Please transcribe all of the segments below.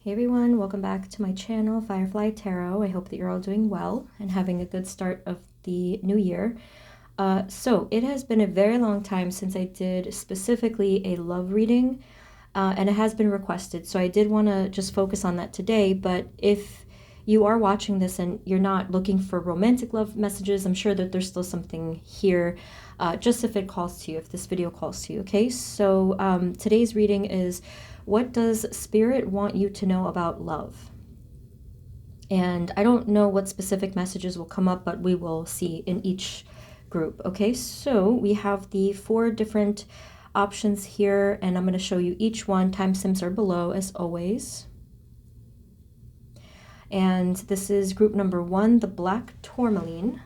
Hey everyone, welcome back to my channel, Firefly Tarot. I hope that you're all doing well and having a good start of the new year. So it has been a very long time since I did specifically a love reading, and it has been requested. So I did want to just focus on that today, but if you are watching this and you're not looking for romantic love messages, I'm sure that there's still something here, just if it calls to you, if this video calls to you, okay? So today's reading is, what does Spirit want you to know about love? And I don't know what specific messages will come up, but we will see in each group, okay? So we have the 4 different options here, and I'm going to show you each one. Timestamps are below, as always. And this is group number 1, the black tourmaline.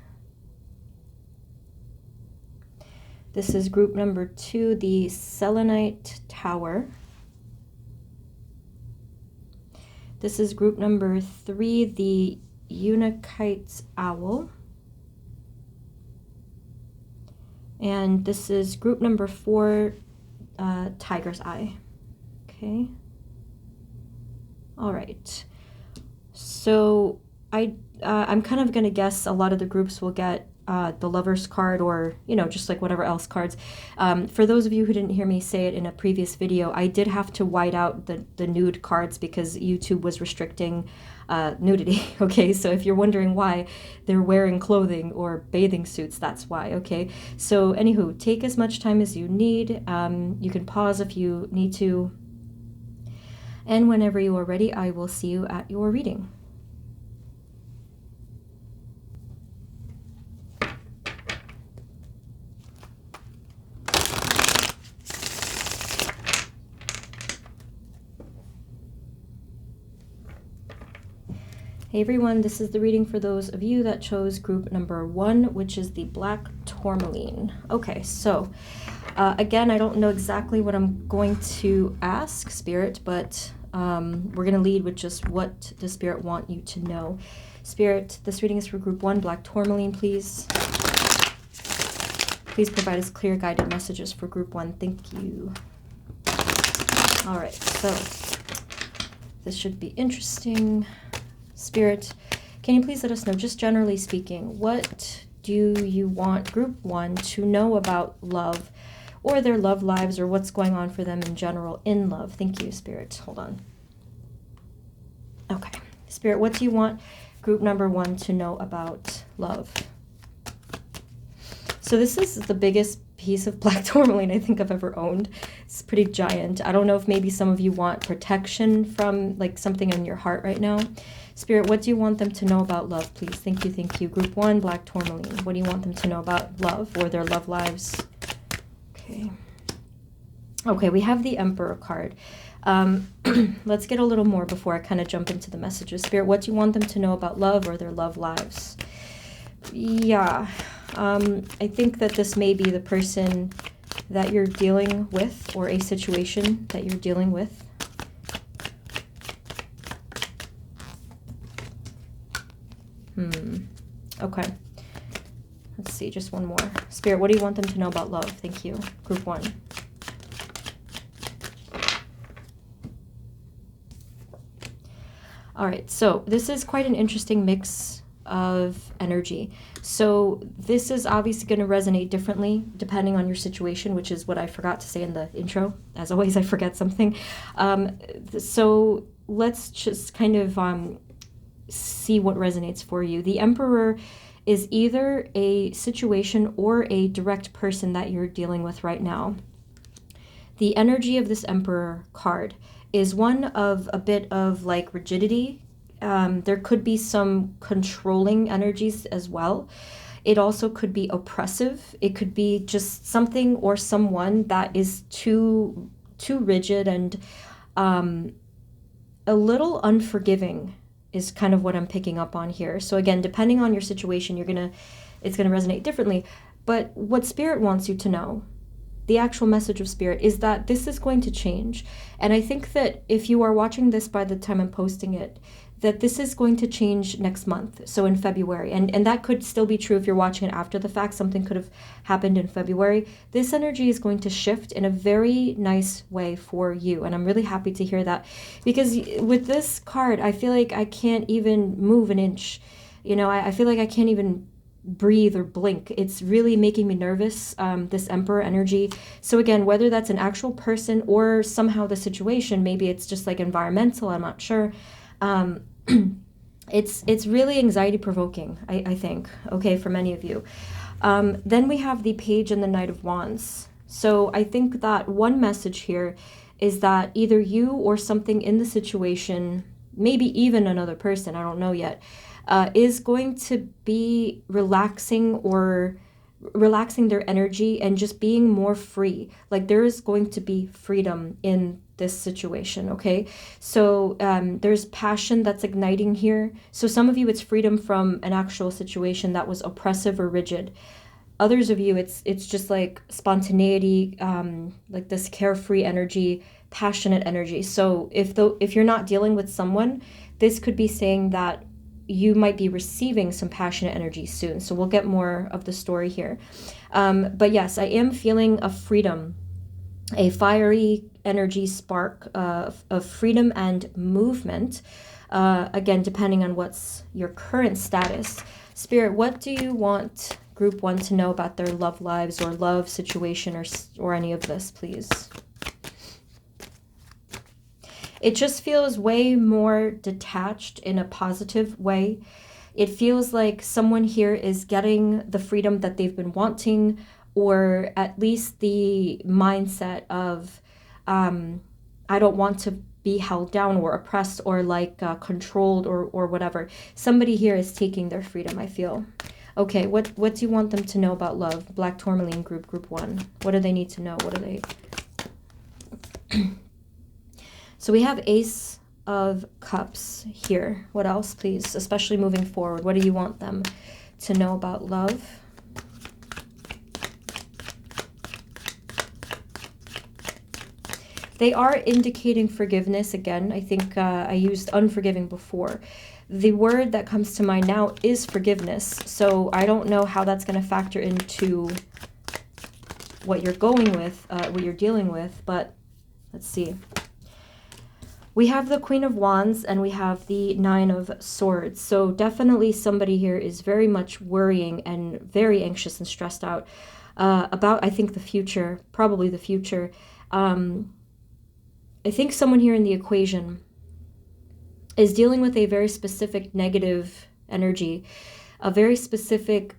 This is group number 2, the selenite tower. This is group number 3, the unakite owl. And this is group number 4, tiger's eye. Okay. All right. So I'm kind of going to guess a lot of the groups will get the lover's card, or, you know, just like whatever else cards. For those of you who didn't hear me say it in a previous video, I did have to white out the nude cards because YouTube was restricting nudity, okay? So if you're wondering why they're wearing clothing or bathing suits, that's why, okay? So anywho, take as much time as you need. You can pause if you need to. And whenever you are ready, I will see you at your reading. Hey everyone, this is the reading for those of you that chose group number 1, which is the black tourmaline. Okay, so again, I don't know exactly what I'm going to ask Spirit, but we're going to lead with just what does Spirit want you to know. Spirit, this reading is for group 1, black tourmaline, please. Please provide us clear guided messages for group 1. Thank you. All right, so this should be interesting. Spirit, can you please let us know, just generally speaking, what do you want group 1 to know about love or their love lives, or what's going on for them in general in love? Thank you, Spirit. Hold on. Okay. Spirit, what do you want group number 1 to know about love? So this is the biggest piece of black tourmaline I think I've ever owned. It's pretty giant. I don't know if maybe some of you want protection from like something in your heart right now. Spirit, what do you want them to know about love, please? Thank you, thank you. Group 1, black tourmaline. What do you want them to know about love or their love lives? Okay. Okay, we have the Emperor card. Let's get a little more before I kind of jump into the messages. Spirit, what do you want them to know about love or their love lives? Yeah, I think that this may be the person that you're dealing with, or a situation that you're dealing with. Okay. Let's see, just one more. Spirit, what do you want them to know about love? Thank you. Group 1. All right, so this is quite an interesting mix of energy. So this is obviously going to resonate differently depending on your situation, which is what I forgot to say in the intro. As always, I forget something. So let's just kind of see what resonates for you. The Emperor is either a situation or a direct person that you're dealing with right now. The energy of this Emperor card is one of a bit of like rigidity. There could be some controlling energies as well. It also could be oppressive. It could be just something or someone that is too rigid and a little unforgiving is kind of what I'm picking up on here. So again, depending on your situation, it's gonna resonate differently. But what Spirit wants you to know, the actual message of Spirit, is that this is going to change. And I think that if you are watching this by the time I'm posting it, that this is going to change next month, so in February. And that could still be true if you're watching it after the fact. Something could have happened in February. This energy is going to shift in a very nice way for you, and I'm really happy to hear that, because with this card, I feel like I can't even move an inch. I feel like I can't even breathe or blink. It's really making me nervous, this Emperor energy. So again, whether that's an actual person or somehow the situation, maybe it's just like environmental, I'm not sure. It's really anxiety provoking, I think, okay, for many of you. Then we have the Page and the Knight of Wands. So I think that one message here is that either you or something in the situation, maybe even another person, I don't know yet, is going to be relaxing their energy and just being more free. Like there is going to be freedom in this situation, okay? So there's passion that's igniting here. So some of you, it's freedom from an actual situation that was oppressive or rigid. Others of you, it's just like spontaneity, like this carefree energy, passionate energy. So if you're not dealing with someone, this could be saying that you might be receiving some passionate energy soon. So we'll get more of the story here. But yes, I am feeling a freedom, a fiery energy spark of freedom and movement. Again, depending on what's your current status. Spirit, what do you want Group 1 to know about their love lives or love situation or any of this, please? It just feels way more detached in a positive way. It feels like someone here is getting the freedom that they've been wanting, or at least the mindset of, I don't want to be held down or oppressed or like controlled or whatever. Somebody here is taking their freedom, I feel. Okay, what do you want them to know about love? Black Tourmaline Group 1. What do they need to know? What do they... So we have Ace of Cups here. What else, please? Especially moving forward. What do you want them to know about love? They are indicating forgiveness. Again, I think I used unforgiving before. The word that comes to mind now is forgiveness. So I don't know how that's going to factor into what you're going with, what you're dealing with, but let's see. We have the Queen of Wands and we have the Nine of Swords. So definitely somebody here is very much worrying and very anxious and stressed out about, I think, the future, probably the future. I think someone here in the equation is dealing with a very specific negative energy, a very specific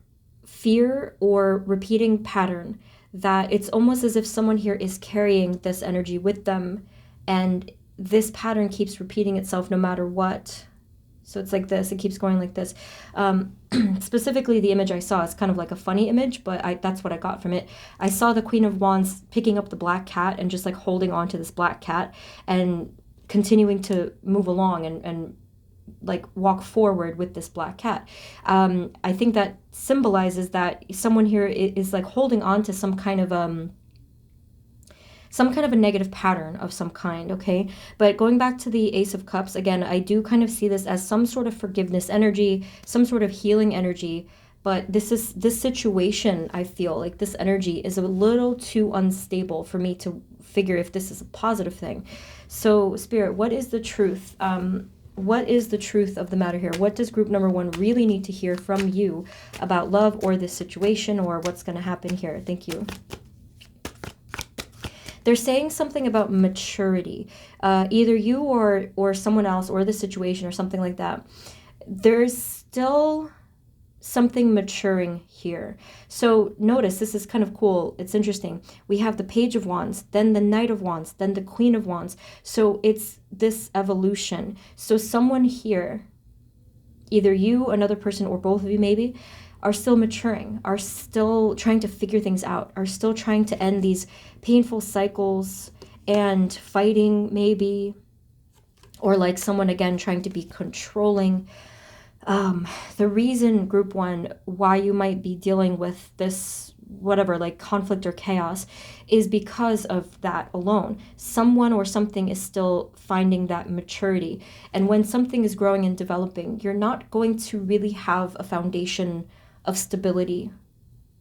fear or repeating pattern, that it's almost as if someone here is carrying this energy with them, and this pattern keeps repeating itself no matter what. So it's like this, it keeps going like this. Specifically, the image I saw is kind of like a funny image, but that's what I got from it. I saw the Queen of Wands picking up the black cat and just like holding on to this black cat and continuing to move along and like walk forward with this black cat. I think that symbolizes that someone here is like holding on to some kind of a negative pattern of some kind, okay? But going back to the Ace of Cups, again, I do kind of see this as some sort of forgiveness energy, some sort of healing energy, but this situation, I feel like this energy is a little too unstable for me to figure if this is a positive thing. So, Spirit, what is the truth? What is the truth of the matter here? What does group number 1 really need to hear from you about love or this situation or what's going to happen here? Thank you. They're saying something about maturity, either you or someone else or the situation or something like that. There's still something maturing here. So notice, this is kind of cool. It's interesting. We have the Page of Wands, then the Knight of Wands, then the Queen of Wands. So it's this evolution. So someone here, either you, another person, or both of you maybe, are still maturing, are still trying to figure things out, are still trying to end these painful cycles and fighting maybe, or like someone again trying to be controlling. The reason, group 1, why you might be dealing with this whatever, like conflict or chaos, is because of that alone. Someone or something is still finding that maturity. And when something is growing and developing, you're not going to really have a foundation of stability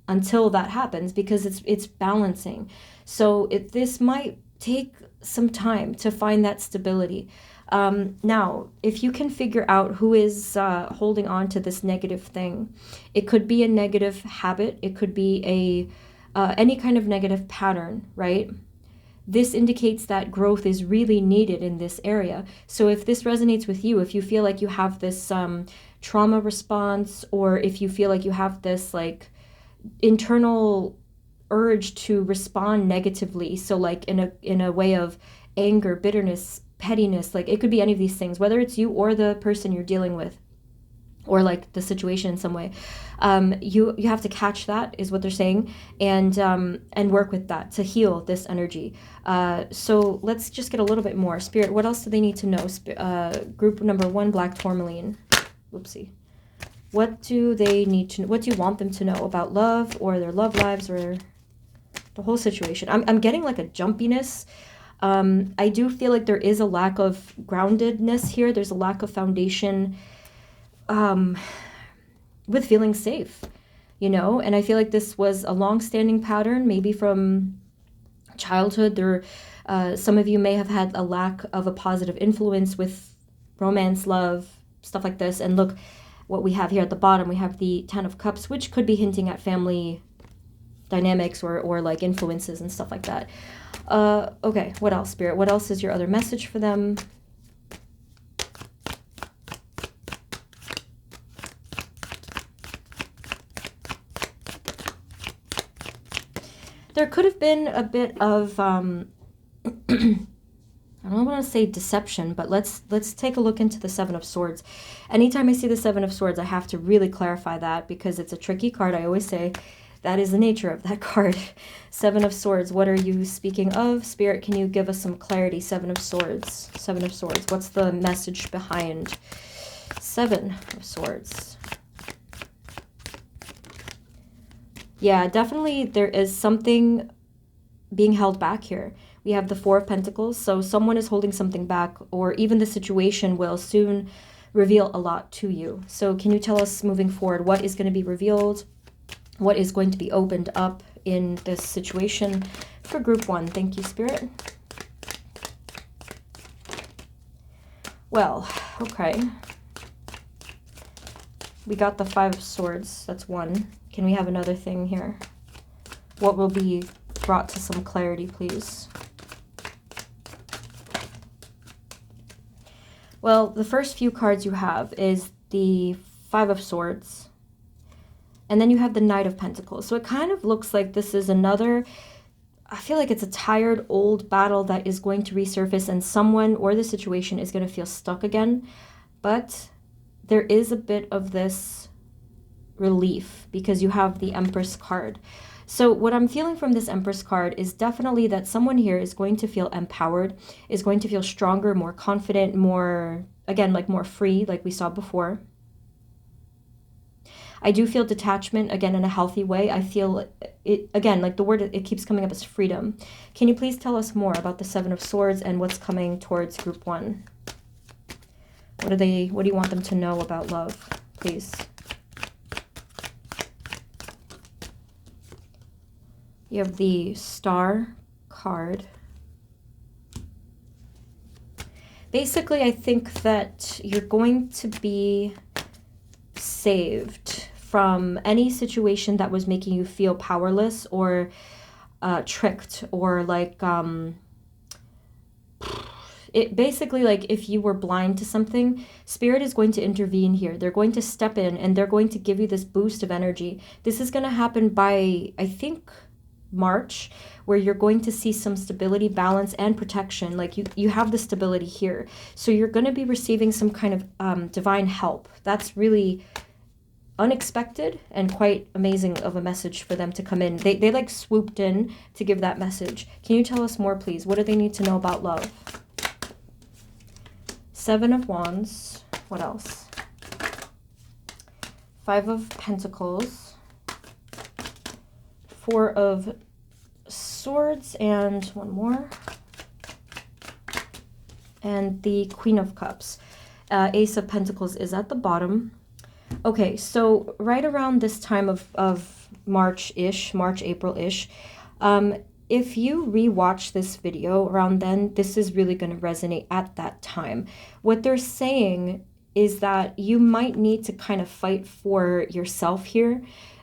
until that happens, because it's balancing. So this might take some time to find that stability. Now, if you can figure out who is holding on to this negative thing, it could be a negative habit, it could be any kind of negative pattern, right? This indicates that growth is really needed in this area. So if this resonates with you, if you feel like you have this trauma response, or if you feel like you have this like internal urge to respond negatively, so like in a way of anger, bitterness, pettiness, like it could be any of these things, whether it's you or the person you're dealing with, or like the situation in some way, you have to catch that, is what they're saying, and work with that to heal this energy. So let's just get a little bit more. Spirit, what else do they need to know? Group number 1, black tourmaline. Whoopsie. What do they need to? What do you want them to know about love, or their love lives, or the whole situation? I'm getting like a jumpiness. I do feel like there is a lack of groundedness here. There's a lack of foundation with feeling safe, you know? And I feel like this was a long-standing pattern, maybe from childhood. There, some of you may have had a lack of a positive influence with romance, love, stuff like this. And look what we have here at the bottom. We have the 10 of Cups, which could be hinting at family dynamics or like influences and stuff like that. Okay, what else, Spirit? What else is your other message for them? There could have been a bit of I don't want to say deception, but let's take a look into the 7 of Swords. Anytime I see the 7 of Swords, I have to really clarify that, because it's a tricky card. I always say that is the nature of that card. 7 of Swords, what are you speaking of? Spirit, can you give us some clarity? 7 of Swords. 7 of Swords. What's the message behind 7 of Swords? Yeah, definitely there is something being held back here. We have the 4 of Pentacles, so someone is holding something back, or even the situation will soon reveal a lot to you. So can you tell us moving forward, what is going to be revealed? What is going to be opened up in this situation for group 1? Thank you, Spirit. Well, okay. We got the 5 of Swords. That's 1. Can we have another thing here? What will be brought to some clarity, please? Well, the first few cards you have is the 5 of Swords, and then you have the Knight of Pentacles. So it kind of looks like this is another, I feel like it's a tired old battle that is going to resurface, and someone or the situation is going to feel stuck again. But there is a bit of this relief because you have the Empress card. So what I'm feeling from this Empress card is definitely that someone here is going to feel empowered, is going to feel stronger, more confident, more, again, like more free, like we saw before. I do feel detachment, again, in a healthy way. I feel it, again, like the word, it keeps coming up as freedom. Can you please tell us more about the 7 of Swords and what's coming towards group 1? What do you want them to know about love, please? You have the Star card. Basically, I think that you're going to be saved from any situation that was making you feel powerless or tricked, or like it basically, like if you were blind to something, Spirit is going to intervene here. They're going to step in and they're going to give you this boost of energy. This is going to happen by, I think, March, where you're going to see some stability, balance, and protection. Like you have the stability here. So you're going to be receiving some kind of divine help. That's really unexpected and quite amazing of a message for them to come in. They like swooped in to give that message. Can you tell us more, please? What do they need to know about love? 7 of Wands. What else? 5 of Pentacles. Four of Swords and one more. And the Queen of Cups. Ace of Pentacles is at the bottom. Okay, so right around this time of March-ish, March, April-ish, if you rewatch this video around then, this is really going to resonate at that time. What they're saying is that you might need to kind of fight for yourself here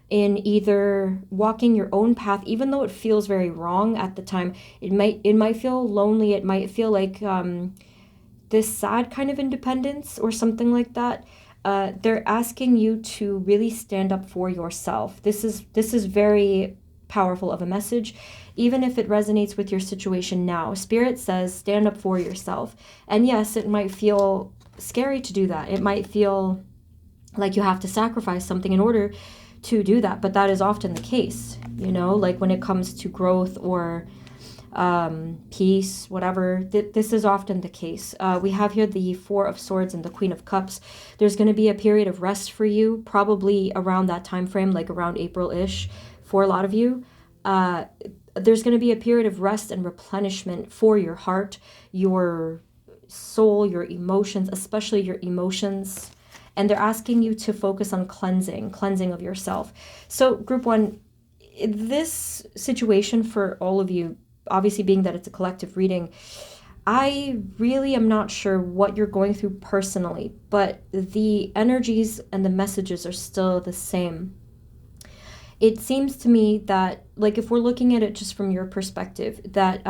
in either walking your own path, even though it feels very wrong at the time. It might feel lonely. It might feel like this sad kind of independence or something like that. They're asking you to really stand up for yourself. This is very powerful of a message, even if it resonates with your situation now. Spirit says stand up for yourself. And yes, it might feel scary to do that. It might feel like you have to sacrifice something in order to do that, but that is often the case, you know, like when it comes to growth or peace, whatever. This is often the case. We have here the Four of Swords and the Queen of Cups. There's going to be a period of rest for you, probably around that time frame, like around April-ish for a lot of you. There's going to be a period of rest and replenishment for your heart, your soul, your emotions, especially your emotions. And they're asking you to focus on cleansing of yourself. So group one, this situation for all of you, obviously being that it's a collective reading, I really am not sure what you're going through personally, but the energies and the messages are still the same. It seems to me that, like, if we're looking at it just from your perspective, that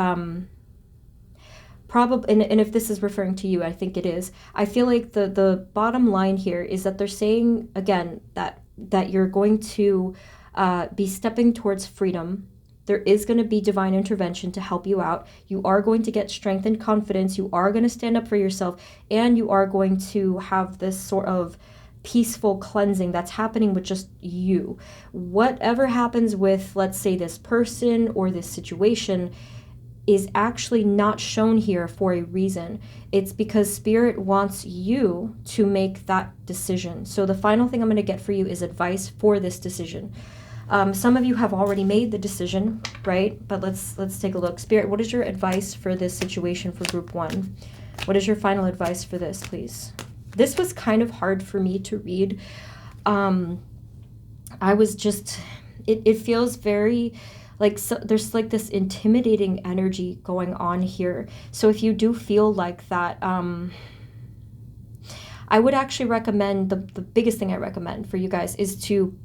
probably, and if this is referring to you, I think it is, I feel like the bottom line here is that they're saying, again, that you're going to be stepping towards freedom. There is going to be divine intervention to help you out. You are going to get strength and confidence. You are going to stand up for yourself, and you are going to have this sort of peaceful cleansing that's happening with just you. Whatever happens with, let's say, this person or this situation is actually not shown here for a reason. It's because Spirit wants you to make that decision. So the final thing I'm going to get for you is advice for this decision. Some of you have already made the decision, right? But let's take a look. Spirit, what is your advice for this situation for group one? What is your final advice for this, please? This was kind of hard for me to read. I was just, it feels very like, so there's like this intimidating energy going on here. So if you do feel like that, I would actually recommend, the biggest thing I recommend for you guys is to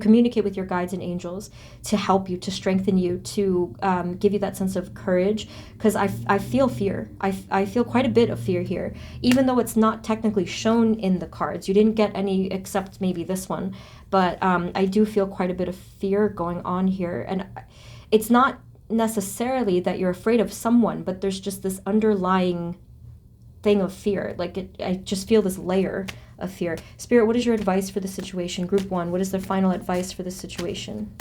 communicate with your guides and angels to help you, to strengthen you, to give you that sense of courage, because I feel fear. I feel quite a bit of fear here, even though it's not technically shown in the cards. You didn't get any except maybe this one, but I do feel quite a bit of fear going on here. And it's not necessarily that you're afraid of someone, but there's just this underlying thing of fear. Like I just feel this layer of fear. Spirit, what is your advice for the situation? Group one, what is the final advice for the situation?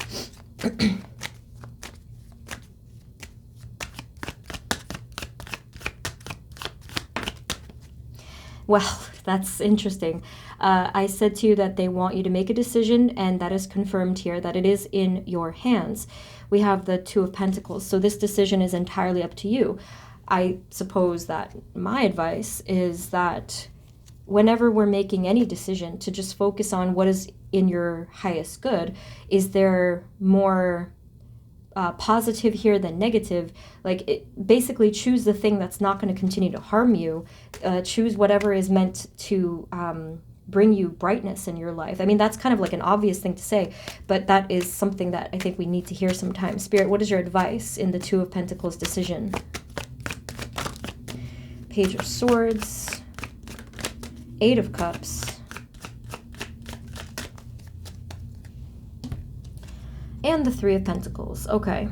Well, that's interesting. I said to you that they want you to make a decision, and that is confirmed here, that it is in your hands. We have the Two of Pentacles, so this decision is entirely up to you. I suppose that my advice is that whenever we're making any decision, to just focus on what is in your highest good. Is there more positive here than negative? Like, basically choose the thing that's not going to continue to harm you. Choose whatever is meant to bring you brightness in your life. I mean, that's kind of like an obvious thing to say, but that is something that I think we need to hear sometimes. Spirit, what is your advice in the Two of Pentacles decision? Page of Swords, Eight of Cups, and the Three of Pentacles. Okay.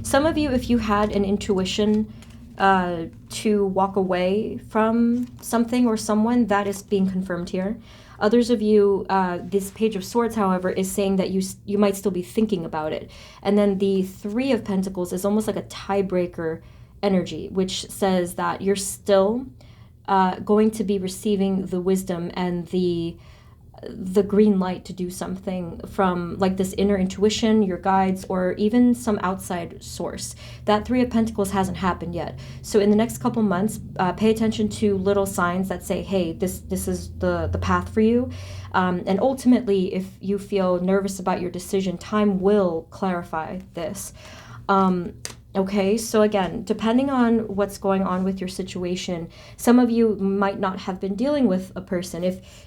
Some of you, if you had an intuition to walk away from something or someone, that is being confirmed here. Others of you, this Page of Swords, however, is saying that you might still be thinking about it. And then the Three of Pentacles is almost like a tiebreaker energy, which says that you're still going to be receiving the wisdom and the the green light to do something from like this inner intuition, your guides, or even some outside source. That Three of Pentacles hasn't happened yet. So in the next couple months, pay attention to little signs that say, hey, this is the path for you. And ultimately, if you feel nervous about your decision, time will clarify this. Okay, so again, depending on what's going on with your situation, some of you might not have been dealing with a person.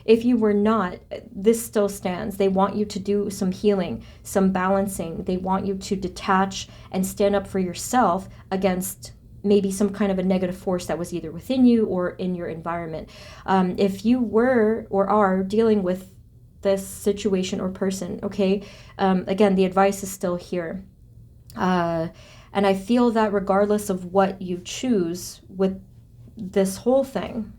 If you were not, this still stands. They want you to do some healing, some balancing. They want you to detach and stand up for yourself against maybe some kind of a negative force that was either within you or in your environment. If you were or are dealing with this situation or person, okay, again, the advice is still here. And I feel that regardless of what you choose with this whole thing,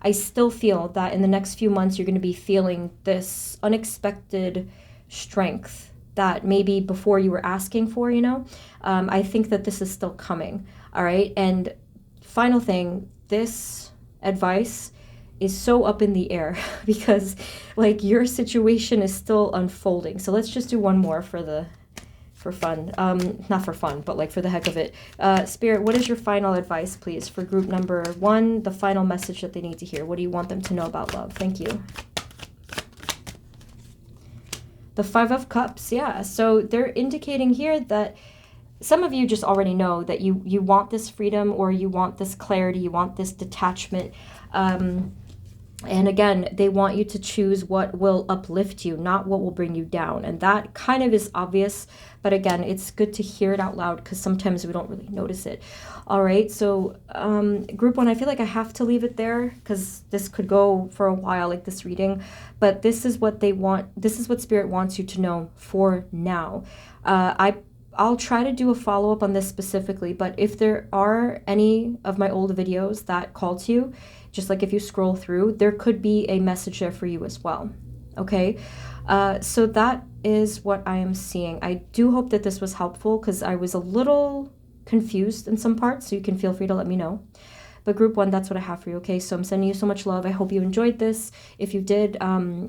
I still feel that in the next few months, you're going to be feeling this unexpected strength that maybe before you were asking for, you know. I think that this is still coming. All right. And final thing, this advice is so up in the air because like your situation is still unfolding. So let's just do one more for fun, not for fun, but like for the heck of it. Spirit, what is your final advice, please, for group number 1, the final message that they need to hear? What do you want them to know about love? Thank you. The Five of Cups, yeah. So they're indicating here that some of you just already know that you want this freedom, or you want this clarity, you want this detachment. And again, they want you to choose what will uplift you, not what will bring you down. And that kind of is obvious, but again, it's good to hear it out loud because sometimes we don't really notice it. All right, so group 1, I feel like I have to leave it there because this could go for a while, like this reading, but this is what they want. This is what Spirit wants you to know for now. I'll try to do a follow-up on this specifically, but if there are any of my old videos that call to you, just like if you scroll through, there could be a message there for you as well. Okay, so that is what I am seeing. I do hope that this was helpful because I was a little confused in some parts, so you can feel free to let me know. But group 1, that's what I have for you, okay? So I'm sending you so much love. I hope you enjoyed this. If you did,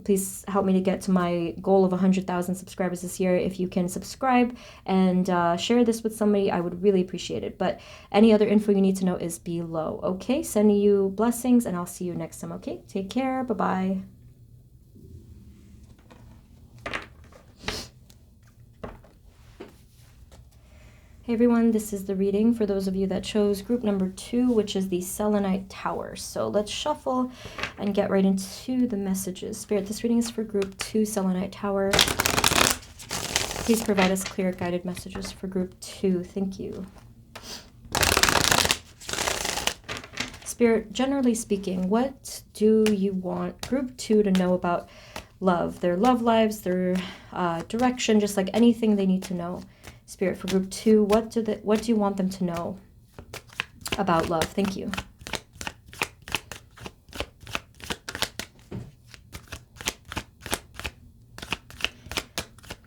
please help me to get to my goal of 100,000 subscribers this year. If you can subscribe and share this with somebody, I would really appreciate it. But any other info you need to know is below, okay? Sending you blessings, and I'll see you next time, okay? Take care. Bye-bye. Hey everyone, this is the reading for those of you that chose group number 2, which is the Selenite Tower. So let's shuffle and get right into the messages. Spirit, this reading is for group 2, Selenite Tower. Please provide us clear guided messages for group 2. Thank you. Spirit, generally speaking, what do you want group 2 to know about love? Their love lives, their direction, just like anything they need to know. Spirit, for group 2, what do you want them to know about love? Thank you.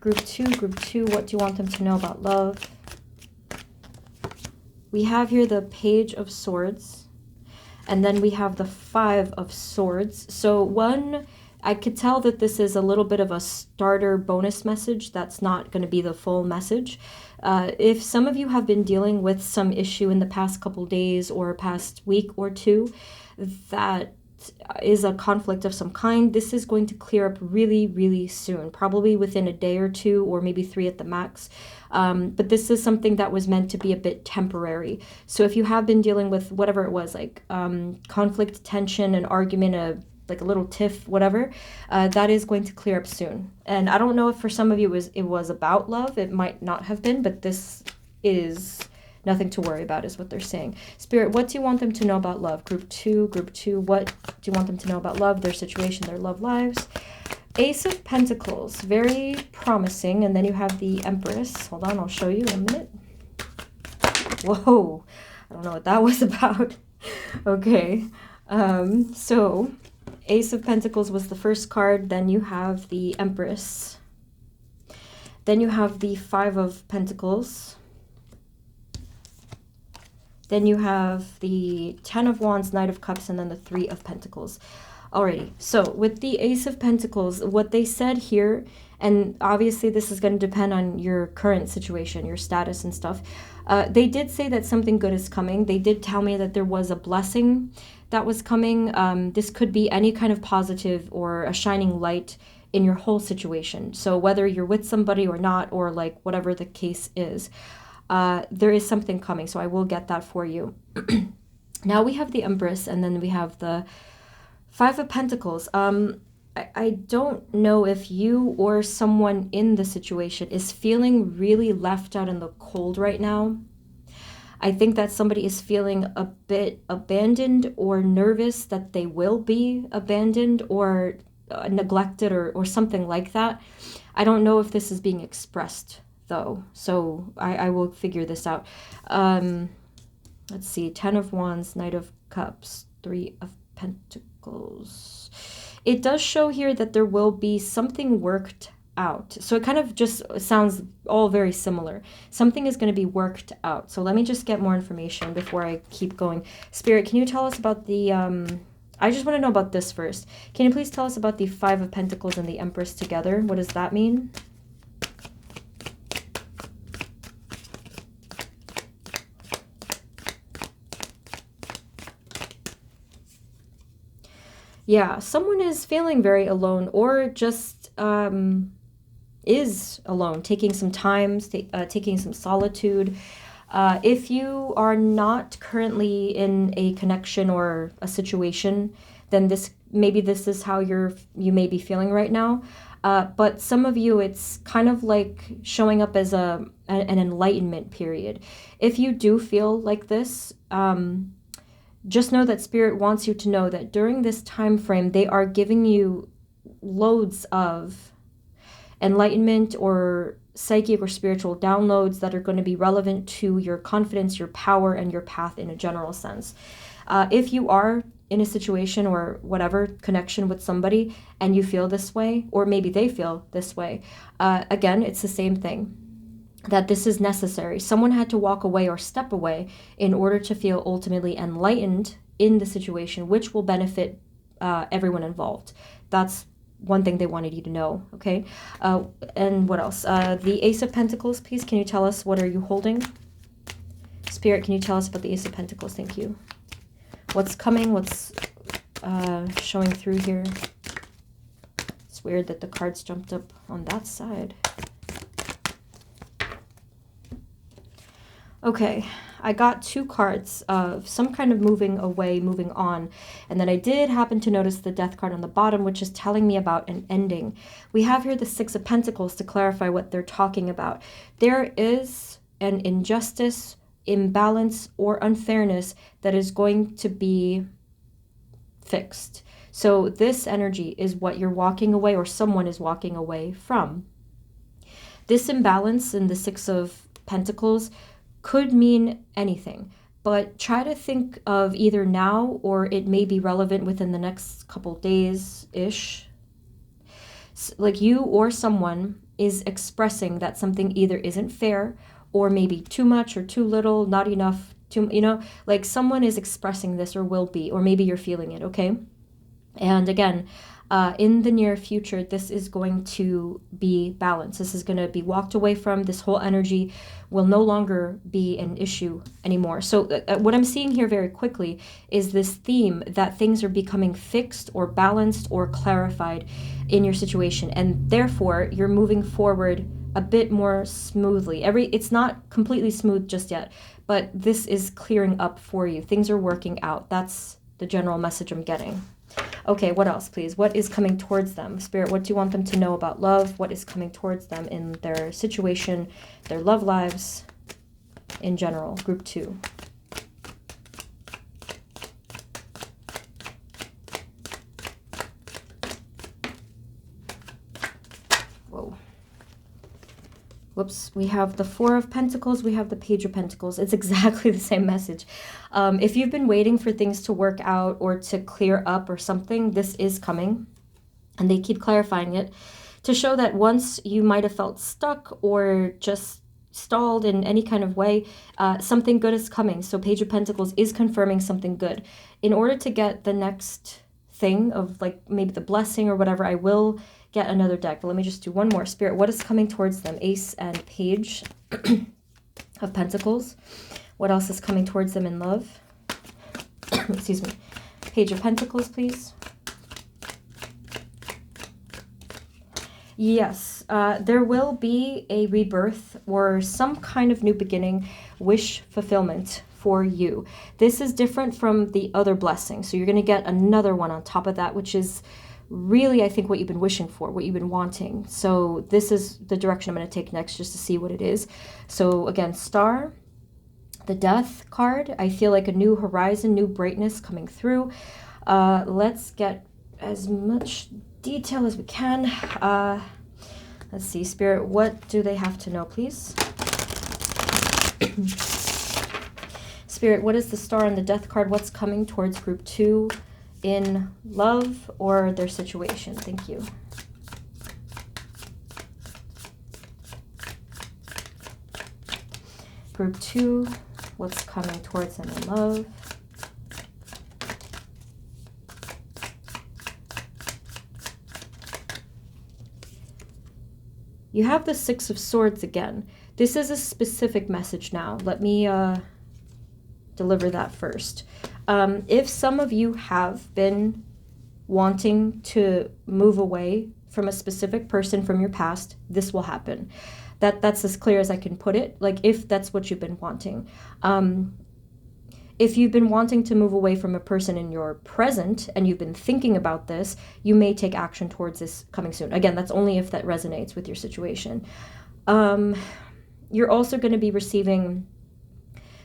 Group 2, what do you want them to know about love? We have here the Page of Swords, and then we have the Five of Swords. So one, I could tell that this is a little bit of a starter bonus message. That's not going to be the full message. If some of you have been dealing with some issue in the past couple days or past week or two, that is a conflict of some kind, this is going to clear up really, really soon, probably within a day or 2 or maybe 3 at the max. But this is something that was meant to be a bit temporary. So if you have been dealing with whatever it was, like conflict, tension, an argument, like a little tiff, whatever, that is going to clear up soon. And I don't know if for some of you it was about love. It might not have been, but this is nothing to worry about is what they're saying. Spirit, what do you want them to know about love? Group 2, what do you want them to know about love, their situation, their love lives? Ace of Pentacles, very promising. And then you have the Empress. Hold on, I'll show you in a minute. Whoa, I don't know what that was about. Okay, so Ace of Pentacles was the first card. Then you have the Empress. Then you have the Five of Pentacles. Then you have the Ten of Wands, Knight of Cups, and then the Three of Pentacles. Alrighty, so with the Ace of Pentacles, what they said here, and obviously this is going to depend on your current situation, your status and stuff. They did say that something good is coming. They did tell me that there was a blessing that was coming. This could be any kind of positive or a shining light in your whole situation. So whether you're with somebody or not, or like whatever the case is, there is something coming. So I will get that for you. Now we have the Empress, and then we have the Five of Pentacles. I don't know if you or someone in the situation is feeling really left out in the cold right now. I think that somebody is feeling a bit abandoned or nervous that they will be abandoned or neglected or something like that. I don't know if this is being expressed though, so I will figure this out. Let's see, 10 of Wands, Knight of Cups, 3 of Pentacles. It does show here that there will be something worked out. So it kind of just sounds all very similar. Something is going to be worked out. So let me just get more information before I keep going. Spirit, can you tell us about the... I just want to know about this first. Can you please tell us about the Five of Pentacles and the Empress together? What does that mean? Yeah, someone is feeling very alone, or just is alone, taking some time, taking some solitude. If you are not currently in a connection or a situation, then maybe this is how you may be feeling right now. But some of you, it's kind of like showing up as an enlightenment period. If you do feel like this, just know that Spirit wants you to know that during this time frame, they are giving you loads of enlightenment or psychic or spiritual downloads that are going to be relevant to your confidence, your power, and your path in a general sense. If you are in a situation or whatever connection with somebody and you feel this way, or maybe they feel this way, again, it's the same thing. That this is necessary. Someone had to walk away or step away in order to feel ultimately enlightened in the situation, which will benefit everyone involved. That's one thing they wanted you to know, okay? And what else? The Ace of Pentacles, please, can you tell us what are you holding? Spirit, can you tell us about the Ace of Pentacles? Thank you. What's coming? What's showing through here? It's weird that the cards jumped up on that side. Okay, I got 2 cards of some kind of moving away, moving on. And then I did happen to notice the Death card on the bottom, which is telling me about an ending. We have here the 6 of Pentacles to clarify what they're talking about. There is an injustice, imbalance, or unfairness that is going to be fixed. So this energy is what you're walking away, or someone is walking away from. This imbalance in the 6 of Pentacles could mean anything, but try to think of either now or it may be relevant within the next couple days-ish. Like you or someone is expressing that something either isn't fair or maybe too much or too little, not enough, like someone is expressing this or will be, or maybe you're feeling it, okay? And again, in the near future, this is going to be balanced. This is going to be walked away from. This whole energy will no longer be an issue anymore. So what I'm seeing here very quickly is this theme that things are becoming fixed or balanced or clarified in your situation. And therefore, you're moving forward a bit more smoothly. It's not completely smooth just yet, but this is clearing up for you. Things are working out. That's the general message I'm getting. Okay, what else, please? What is coming towards them? Spirit, what do you want them to know about love? What is coming towards them in their situation, their love lives in general? Group 2. Whoa. Whoops, we have the 4 of Pentacles, we have the Page of Pentacles. It's exactly the same message. If you've been waiting for things to work out or to clear up or something, this is coming. And they keep clarifying it to show that once you might have felt stuck or just stalled in any kind of way, something good is coming. So Page of Pentacles is confirming something good. In order to get the next thing of like maybe the blessing or whatever, I will get another deck. But let me just do one more. Spirit, what is coming towards them? Ace and Page of Pentacles. What else is coming towards them in love? Excuse me. Page of Pentacles, please. Yes, there will be a rebirth or some kind of new beginning, wish fulfillment for you. This is different from the other blessing. So you're going to get another one on top of that, which is really, I think, what you've been wishing for, what you've been wanting. So this is the direction I'm going to take next just to see what it is. So again, Star, the Death card. I feel like a new horizon, new brightness coming through. Let's get as much detail as we can. Let's see, Spirit, what do they have to know, please? Spirit, what is the Star and the Death card? What's coming towards group 2 in love or their situation? Thank you. Group 2, what's coming towards them in love? You have the Six of Swords again. This is a specific message now. Let me deliver that first. If some of you have been wanting to move away from a specific person from your past, this will happen. That's as clear as I can put it. Like, if that's what you've been wanting. If you've been wanting to move away from a person in your present and you've been thinking about this, you may take action towards this coming soon. Again, that's only if that resonates with your situation. You're also going to be receiving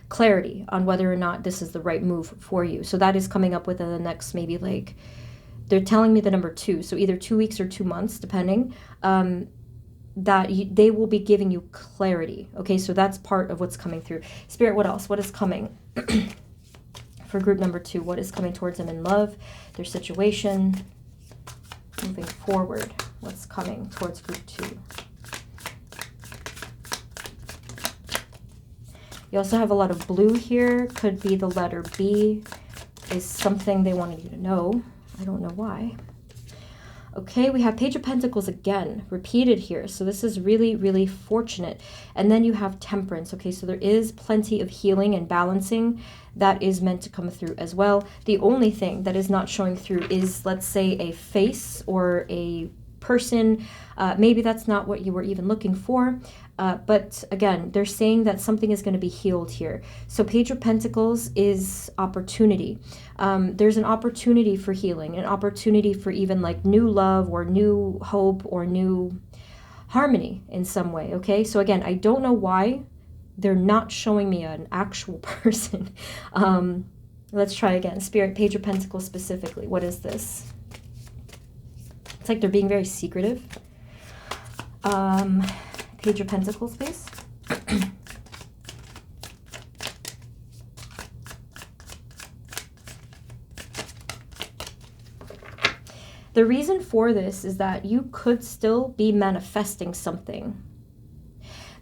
clarity on whether or not this is the right move for you. So that is coming up within the next, maybe like, they're telling me the number 2. So either 2 weeks or 2 months, depending, they will be giving you clarity. Okay, so that's part of what's coming through. Spirit, what else? What is coming for group number 2? What is coming towards them in love, their situation, moving forward? What's coming towards group 2? You also have a lot of blue here. Could be the letter B is something they wanted you to know. I don't know why. Okay, we have Page of Pentacles again, repeated here. So this is really, really fortunate. And then you have Temperance. Okay, so there is plenty of healing and balancing that is meant to come through as well. The only thing that is not showing through is, let's say, a face or a person. Maybe that's not what you were even looking for. But again, they're saying that something is going to be healed here. So Page of Pentacles is opportunity. There's an opportunity for healing, an opportunity for even like new love or new hope or new harmony in some way. Okay, so again, I don't know why they're not showing me an actual person. Let's try again. Spirit, Page of Pentacles specifically. What is this? It's like they're being very secretive. Page of Pentacles, please. The reason for this is that you could still be manifesting something.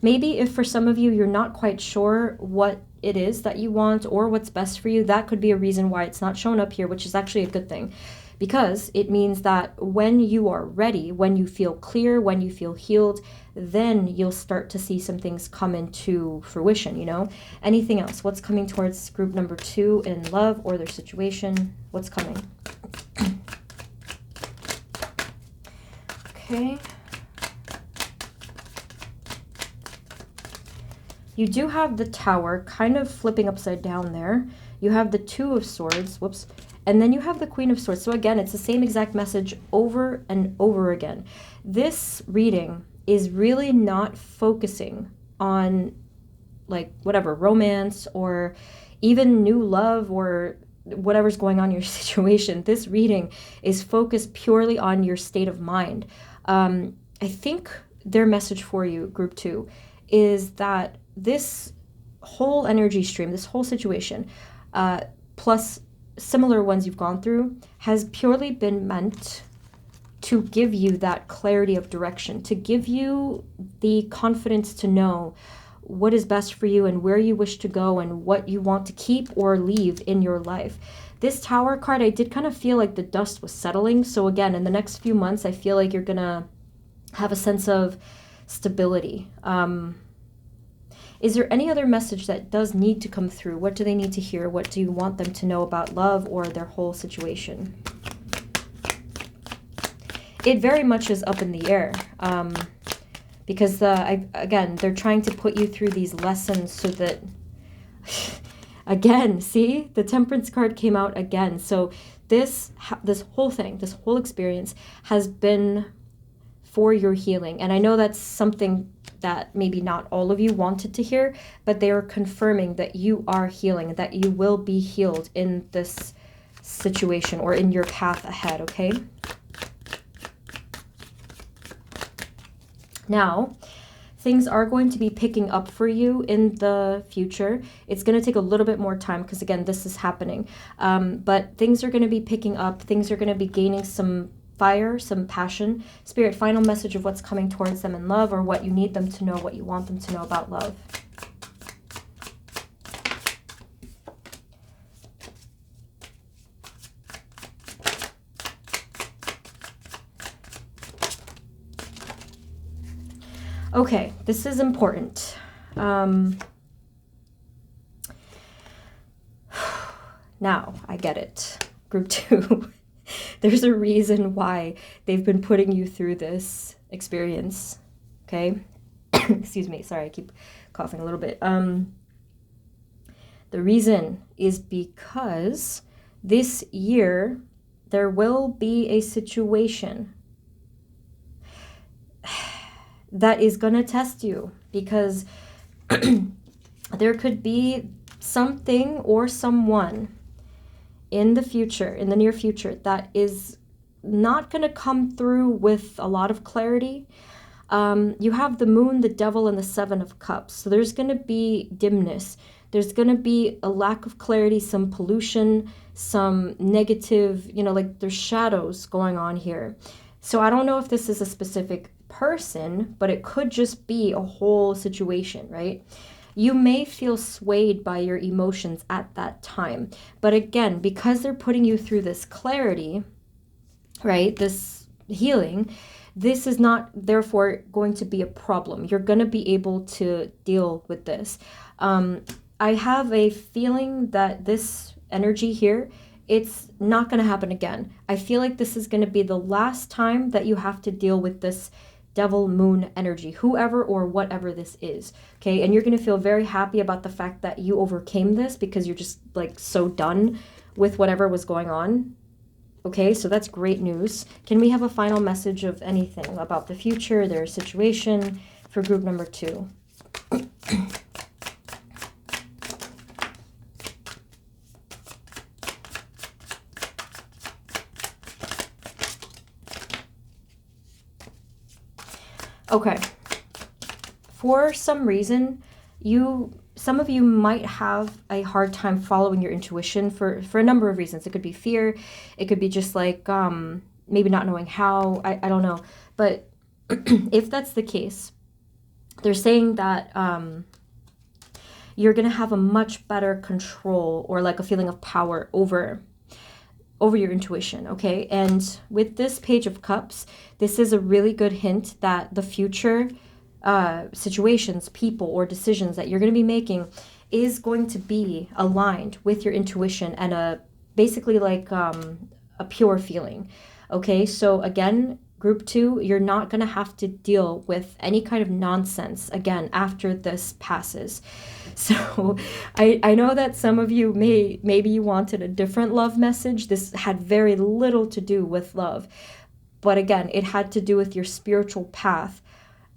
Maybe if for some of you, you're not quite sure what it is that you want or what's best for you, that could be a reason why it's not shown up here, which is actually a good thing. Because it means that when you are ready, when you feel clear, when you feel healed, then you'll start to see some things come into fruition, you know? Anything else? What's coming towards group number 2 in love or their situation? What's coming? Okay. You do have the Tower kind of flipping upside down there. You have the Two of Swords. Whoops. And then you have the Queen of Swords. So again, it's the same exact message over and over again. This reading is really not focusing on like whatever, romance or even new love or whatever's going on in your situation. This reading is focused purely on your state of mind. I think their message for you, group 2, is that this whole energy stream, this whole situation, plus similar ones you've gone through, has purely been meant to give you that clarity of direction, to give you the confidence to know what is best for you and where you wish to go and what you want to keep or leave in your life. This Tower card, I did kind of feel like the dust was settling. So again, in the next few months, I feel like you're going to have a sense of stability. Is there any other message that does need to come through? What do they need to hear? What do you want them to know about love or their whole situation? It very much is up in the air. Because, again, they're trying to put you through these lessons so that... Again, see? The Temperance card came out again. So this whole thing, this whole experience has been for your healing. And I know that's something that maybe not all of you wanted to hear, but they are confirming that you are healing, that you will be healed in this situation or in your path ahead, okay? Now, things are going to be picking up for you in the future. It's going to take a little bit more time because, again, this is happening. But things are going to be picking up. Things are going to be gaining some fire, some passion. Spirit, final message of what's coming towards them in love, or what you need them to know, what you want them to know about love. Okay, this is important. Now, I get it. Group 2. There's a reason why they've been putting you through this experience, okay? Excuse me, sorry, I keep coughing a little bit. The reason is because this year there will be a situation that is going to test you, because there could be something or someone in the future, in the near future, that is not going to come through with a lot of clarity. You have the Moon, the Devil, and the Seven of Cups. So there's going to be dimness. There's going to be a lack of clarity, some pollution, some negative, like there's shadows going on here. So I don't know if this is a specific person, but it could just be a whole situation, right? You may feel swayed by your emotions at that time. But again, because they're putting you through this clarity, right, this healing, this is not therefore going to be a problem. You're going to be able to deal with this. I have a feeling that this energy here, it's not going to happen again. I feel like this is going to be the last time that you have to deal with this Devil Moon energy, whoever or whatever this is, okay? And you're going to feel very happy about the fact that you overcame this, because you're just like so done with whatever was going on, okay? So that's great news. Can we have a final message of anything about the future, their situation, for group number 2? Okay, for some reason, some of you might have a hard time following your intuition for a number of reasons. It could be fear, it could be just like maybe not knowing how, I don't know. But if that's the case, they're saying that you're going to have a much better control, or like a feeling of power over your intuition, okay? And with this Page of Cups, this is a really good hint that the future situations, people, or decisions that you're going to be making is going to be aligned with your intuition and basically like a pure feeling, okay? So again, group 2, you're not going to have to deal with any kind of nonsense again after this passes. So I know that some of you maybe you wanted a different love message. This had very little to do with love. But again, it had to do with your spiritual path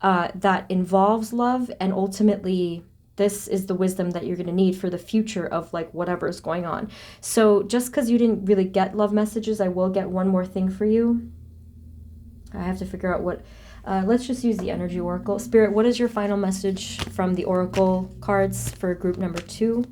that involves love. And ultimately, this is the wisdom that you're going to need for the future of like whatever is going on. So just because you didn't really get love messages, I will get one more thing for you. I have to figure out what... let's just use the Energy Oracle. Spirit, what is your final message from the Oracle cards for group number 2?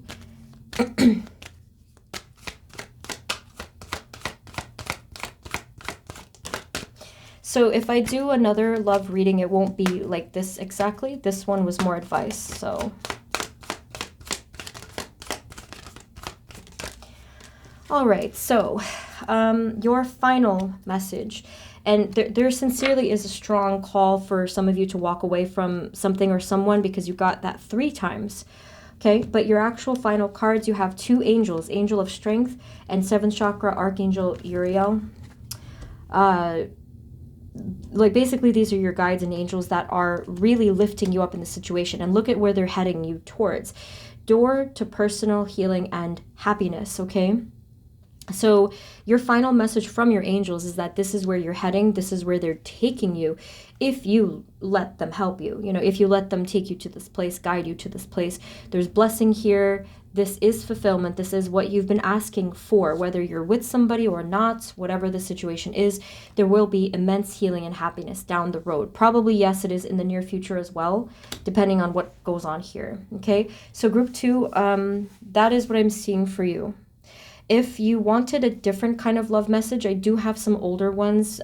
So if I do another love reading, it won't be like this exactly. This one was more advice, so... All right, so your final message, and there sincerely is a strong call for some of you to walk away from something or someone because you got that 3 times. Okay, but your actual final cards, you have 2 angels, Angel of Strength and 7th Chakra Archangel Uriel. Like basically these are your guides and angels that are really lifting you up in the situation, and look at where they're heading you towards. Door to personal healing and happiness, okay? So your final message from your angels is that this is where you're heading. This is where they're taking you. If you let them help you, if you let them take you to this place, guide you to this place, there's blessing here. This is fulfillment. This is what you've been asking for, whether you're with somebody or not, whatever the situation is, there will be immense healing and happiness down the road. Probably, yes, it is in the near future as well, depending on what goes on here. Okay. So group 2, that is what I'm seeing for you. If you wanted a different kind of love message, I do have some older ones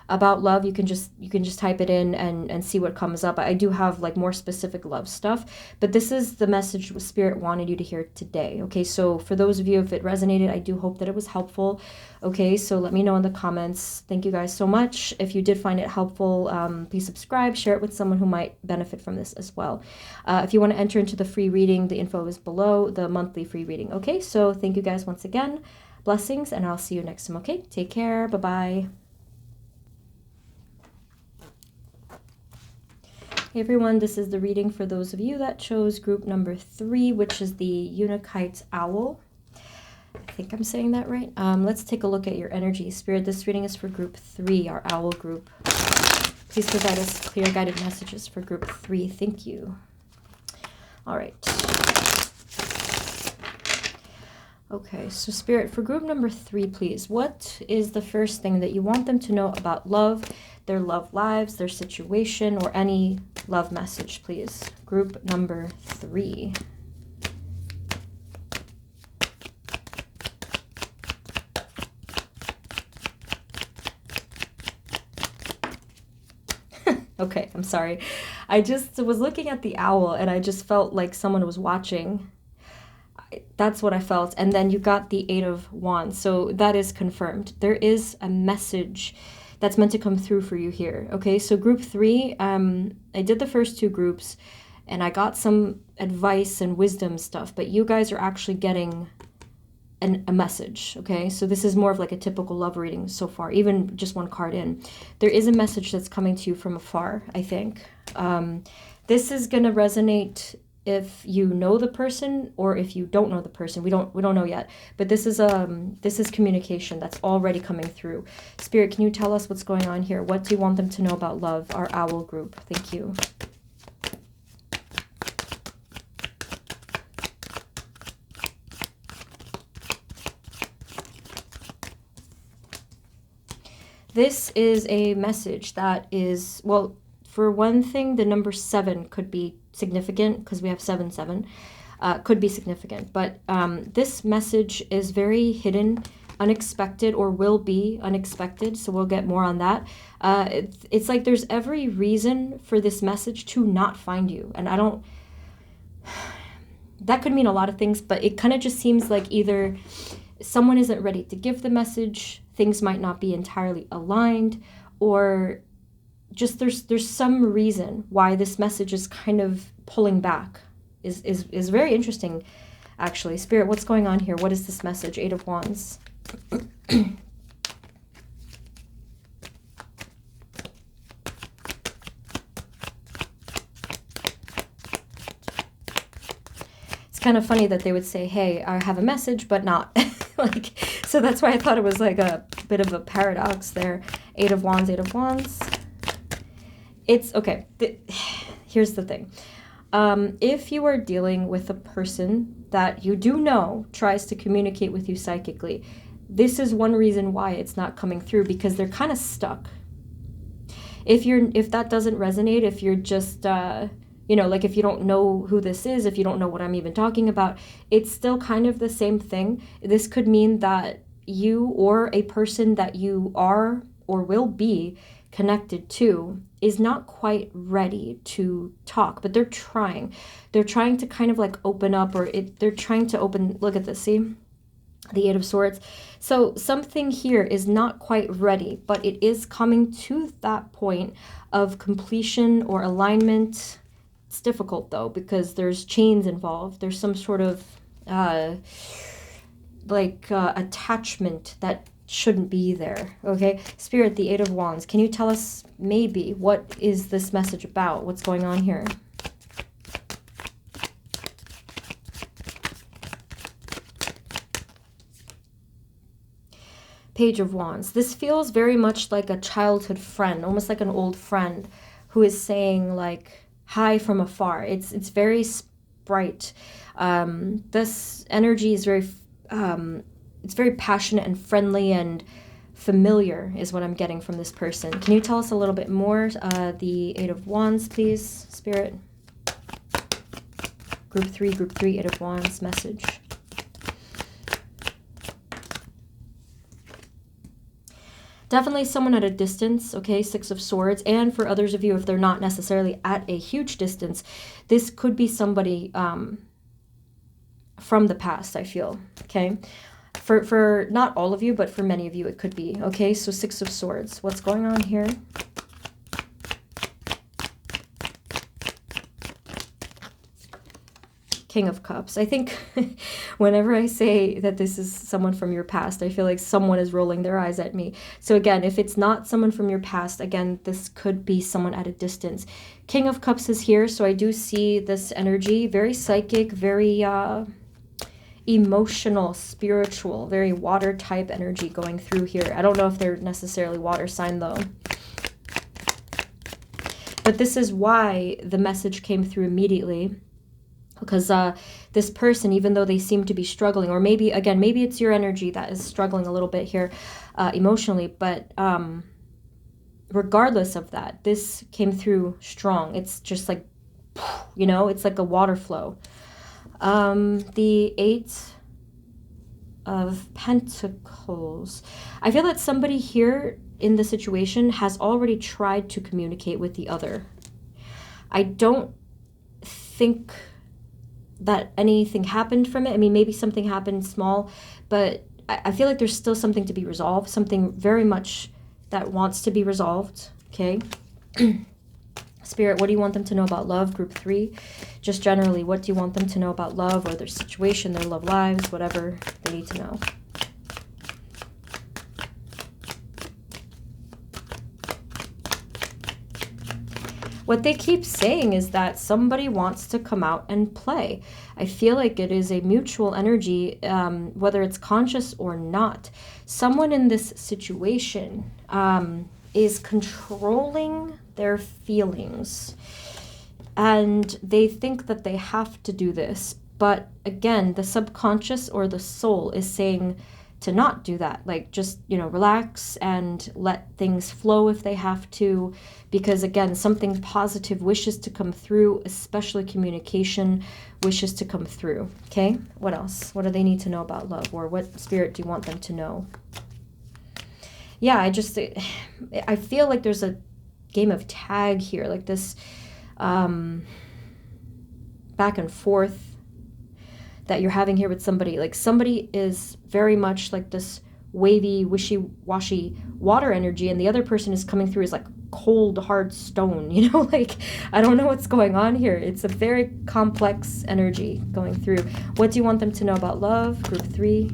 about love. You can just type it in and see what comes up. I do have like more specific love stuff, but this is the message Spirit wanted you to hear today. Okay, so for those of you, if it resonated, I do hope that it was helpful. Okay, so let me know in the comments. Thank you guys so much. If you did find it helpful, please subscribe, share it with someone who might benefit from this as well. If you want to enter into the free reading, the info is below, the monthly free reading. Okay, so thank you guys once again. Blessings, and I'll see you next time. Okay, take care. Bye-bye. Hey everyone, this is the reading for those of you that chose group number 3, which is the Unakite Owl. I think I'm saying that right. Let's take a look at your energy. Spirit, this reading is for group 3, our owl group. Please provide us clear guided messages for group 3. Thank you. All right. Okay, so Spirit, for group number 3, please, what is the first thing that you want them to know about love, their love lives, their situation, or any love message, please? Group number 3. Okay, I'm sorry. I just was looking at the owl and I just felt like someone was watching. That's what I felt. And then you got the 8 of Wands. So that is confirmed. There is a message that's meant to come through for you here. Okay, so group 3, I did the first 2 groups and I got some advice and wisdom stuff, but you guys are actually getting a message. Okay, so this is more of like a typical love reading so far, even just 1 card in. There is a message that's coming to you from afar, I think. This is going to resonate if you know the person or if you don't know the person. We don't know yet, but this is communication that's already coming through. Spirit, can you tell us what's going on here? What do you want them to know about love, our owl group? Thank you. This is a message that is, well, for one thing, the number 7 could be significant because we have 7-7, could be significant. But this message is very hidden, unexpected, or will be unexpected. So we'll get more on that. It's like there's every reason for this message to not find you. And I don't, that could mean a lot of things, but it kind of just seems like either someone isn't ready to give the message, things might not be entirely aligned, or just there's some reason why this message is kind of pulling back. Is very interesting, actually. Spirit, what's going on here? What is this message? 8 of Wands. It's kind of funny that they would say, hey, I have a message, but not. Like, so that's why I thought it was like a bit of a paradox there. 8 of Wands, 8 of Wands. It's okay. Here's the thing. If you are dealing with a person that you do know tries to communicate with you psychically, this is one reason why it's not coming through, because they're kind of stuck. If that doesn't resonate, if you're just like if you don't know who this is, if you don't know what I'm even talking about, it's still kind of the same thing. This could mean that you or a person that you are or will be connected to is not quite ready to talk, but they're trying to kind of like open up, or they're trying to open. Look at this, see, the Eight of Swords. So something here is not quite ready, but it is coming to that point of completion or alignment. It's difficult though, because there's chains involved. There's some sort of attachment that shouldn't be there. Okay, Spirit, the Eight of Wands, can you tell us maybe what is this message about? What's going on here? Page of Wands. This feels very much like a childhood friend, almost like an old friend who is saying like hi from afar. It's very bright. This energy is very it's very passionate and friendly and familiar is what I'm getting from this person. Can you tell us a little bit more? The Eight of Wands, please, Spirit. Group 3, Eight of Wands message. Definitely someone at a distance, okay, Six of Swords. And for others of you, if they're not necessarily at a huge distance, this could be somebody from the past, I feel, okay? For not all of you, but for many of you, it could be, okay? So Six of Swords. What's going on here? King of Cups. I think whenever I say that this is someone from your past, I feel like someone is rolling their eyes at me. So again, if it's not someone from your past, again, this could be someone at a distance. King of Cups is here, so I do see this energy, very psychic, very emotional, spiritual, very water type energy going through here. I don't know if they're necessarily water sign though. But this is why the message came through immediately. Because this person, even though they seem to be struggling, or maybe, again, maybe it's your energy that is struggling a little bit here emotionally, but regardless of that, this came through strong. It's just like, you know, it's like a water flow. The Eight of Pentacles. I feel that somebody here in the situation has already tried to communicate with the other. I don't think that anything happened from it. I mean, maybe something happened small, but I feel like there's still something to be resolved, something very much that wants to be resolved, okay? Spirit, what do you want them to know about love? Group 3, just generally, what do you want them to know about love or their situation, their love lives, whatever they need to know? What they keep saying is that somebody wants to come out and play. I feel like it is a mutual energy, whether it's conscious or not. Someone in this situation is controlling their feelings. And they think that they have to do this. But again, the subconscious or the soul is saying to not do that. Like, just, you know, relax and let things flow if they have to. Because again, something positive wishes to come through, especially communication wishes to come through. Okay, what else? What do they need to know about love? Or what spirit do you want them to know? Yeah, I feel like there's a game of tag here, like this back and forth that you're having here with somebody. Like, somebody is very much like this wavy, wishy-washy water energy, and the other person is coming through as like cold, hard stone, you know? Like, I don't know what's going on here. It's a very complex energy going through. What do you want them to know about love? Group 3.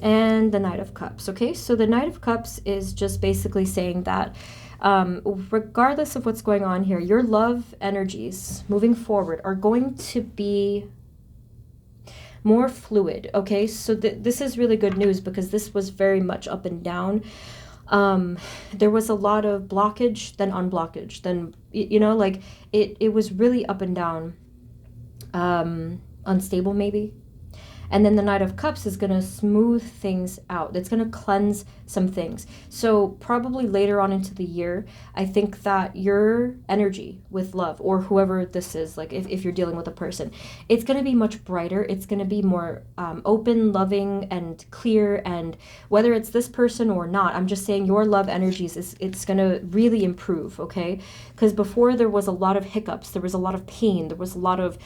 And the Knight of Cups. Okay, so the Knight of Cups is just basically saying that regardless of what's going on here, your love energies moving forward are going to be more fluid. Okay, so this is really good news, because this was very much up and down. There was a lot of blockage, then unblockage, then, you know, like it was really up and down, unstable maybe. And then the Knight of Cups is going to smooth things out. It's going to cleanse some things. So probably later on into the year, I think that your energy with love, or whoever this is, like if you're dealing with a person, it's going to be much brighter. It's going to be more open, loving, and clear. And whether it's this person or not, I'm just saying your love energies, it's going to really improve, okay? Because before there was a lot of hiccups, there was a lot of pain, there was a lot of...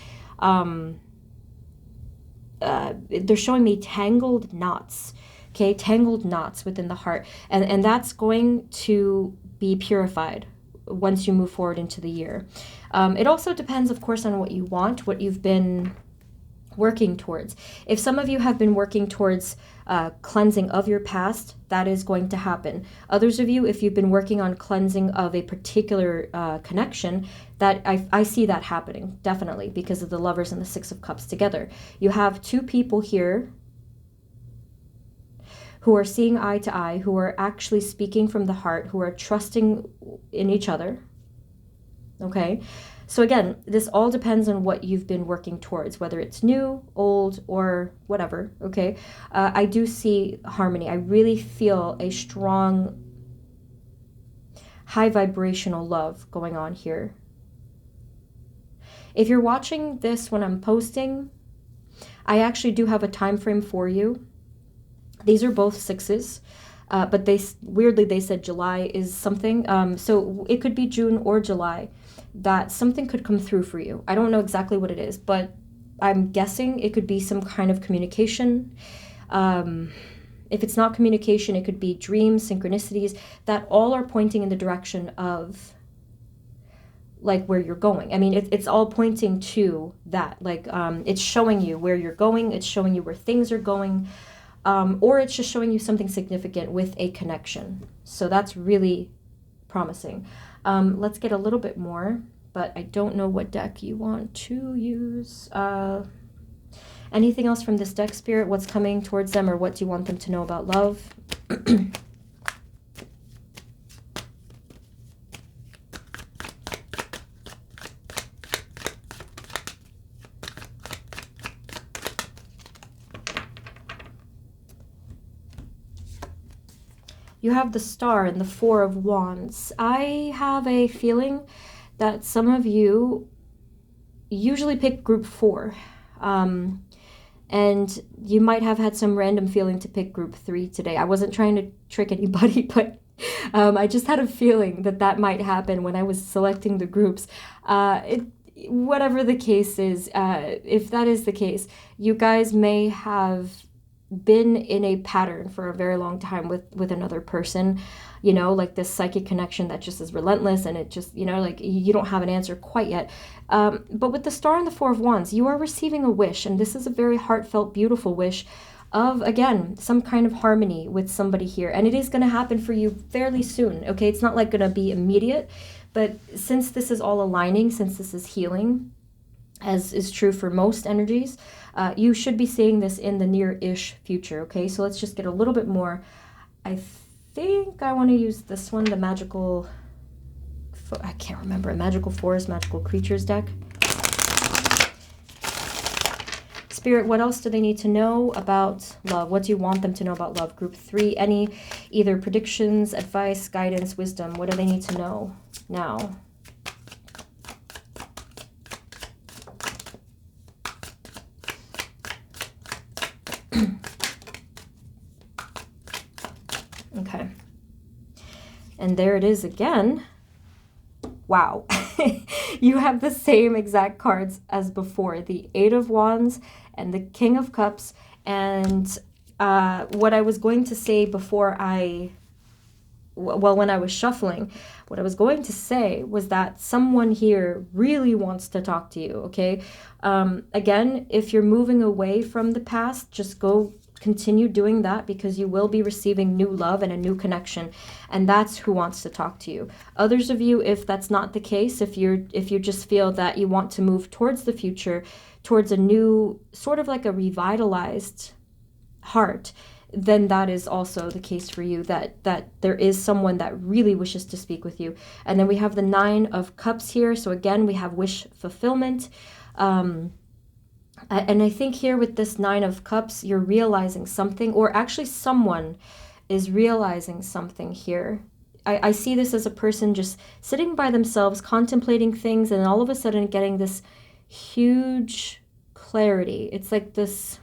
they're showing me tangled knots, okay? Tangled knots within the heart. And that's going to be purified once you move forward into the year. It also depends, of course, on what you want, what you've been working towards. If some of you have been working towards cleansing of your past, that is going to happen. Others of you, if you've been working on cleansing of a particular connection, that I see that happening, definitely, because of the Lovers and the Six of Cups together. You have two people here who are seeing eye to eye, who are actually speaking from the heart, who are trusting in each other, okay? So again, this all depends on what you've been working towards, whether it's new, old, or whatever, okay? I do see harmony. I really feel a strong, high vibrational love going on here. If you're watching this when I'm posting, I actually do have a time frame for you. These are both sixes, but weirdly they said July is something. So it could be June or July that something could come through for you. I don't know exactly what it is, but I'm guessing it could be some kind of communication. If it's not communication, it could be dreams, synchronicities, that all are pointing in the direction of like where you're going. I mean, it's all pointing to that. Like it's showing you where you're going. It's showing you where things are going. Or it's just showing you something significant with a connection. So that's really promising. Let's get a little bit more, but I don't know what deck you want to use. Anything else from this deck, Spirit? What's coming towards them, or what do you want them to know about love? You have the Star and the Four of Wands. I have a feeling that some of you usually pick group 4. And you might have had some random feeling to pick group 3 today. I wasn't trying to trick anybody, but I just had a feeling that that might happen when I was selecting the groups. Whatever the case is, if that is the case, you guys may have been in a pattern for a very long time with another person, you know, like this psychic connection that just is relentless, and it just, you know, like you don't have an answer quite yet. But with the Star and the Four of Wands, you are receiving a wish, and this is a very heartfelt, beautiful wish of, again, some kind of harmony with somebody here. And it is going to happen for you fairly soon, okay? It's not like going to be immediate, but since this is all aligning, since this is healing, as is true for most energies, you should be seeing this in the near-ish future, okay? So let's just get a little bit more. I think I want to use this one, the magical, I can't remember, magical forest, magical creatures deck. Spirit, what else do they need to know about love? What do you want them to know about love? Group 3, any either predictions, advice, guidance, wisdom, what do they need to know now? Okay. And there it is again. Wow. You have the same exact cards as before. The Eight of Wands and the King of Cups. And what I was going to say before when I was shuffling, what I was going to say was that someone here really wants to talk to you, okay? Again, if you're moving away from the past, just continue doing that, because you will be receiving new love and a new connection, and that's who wants to talk to you. Others of you, if that's not the case, if you just feel that you want to move towards the future, towards a new, sort of like a revitalized heart, then that is also the case for you, that there is someone that really wishes to speak with you. And then we have the Nine of Cups here. So again, we have wish fulfillment. And I think here with this Nine of Cups, you're realizing something, or actually someone is realizing something here. I see this as a person just sitting by themselves, contemplating things, and all of a sudden getting this huge clarity. It's like this,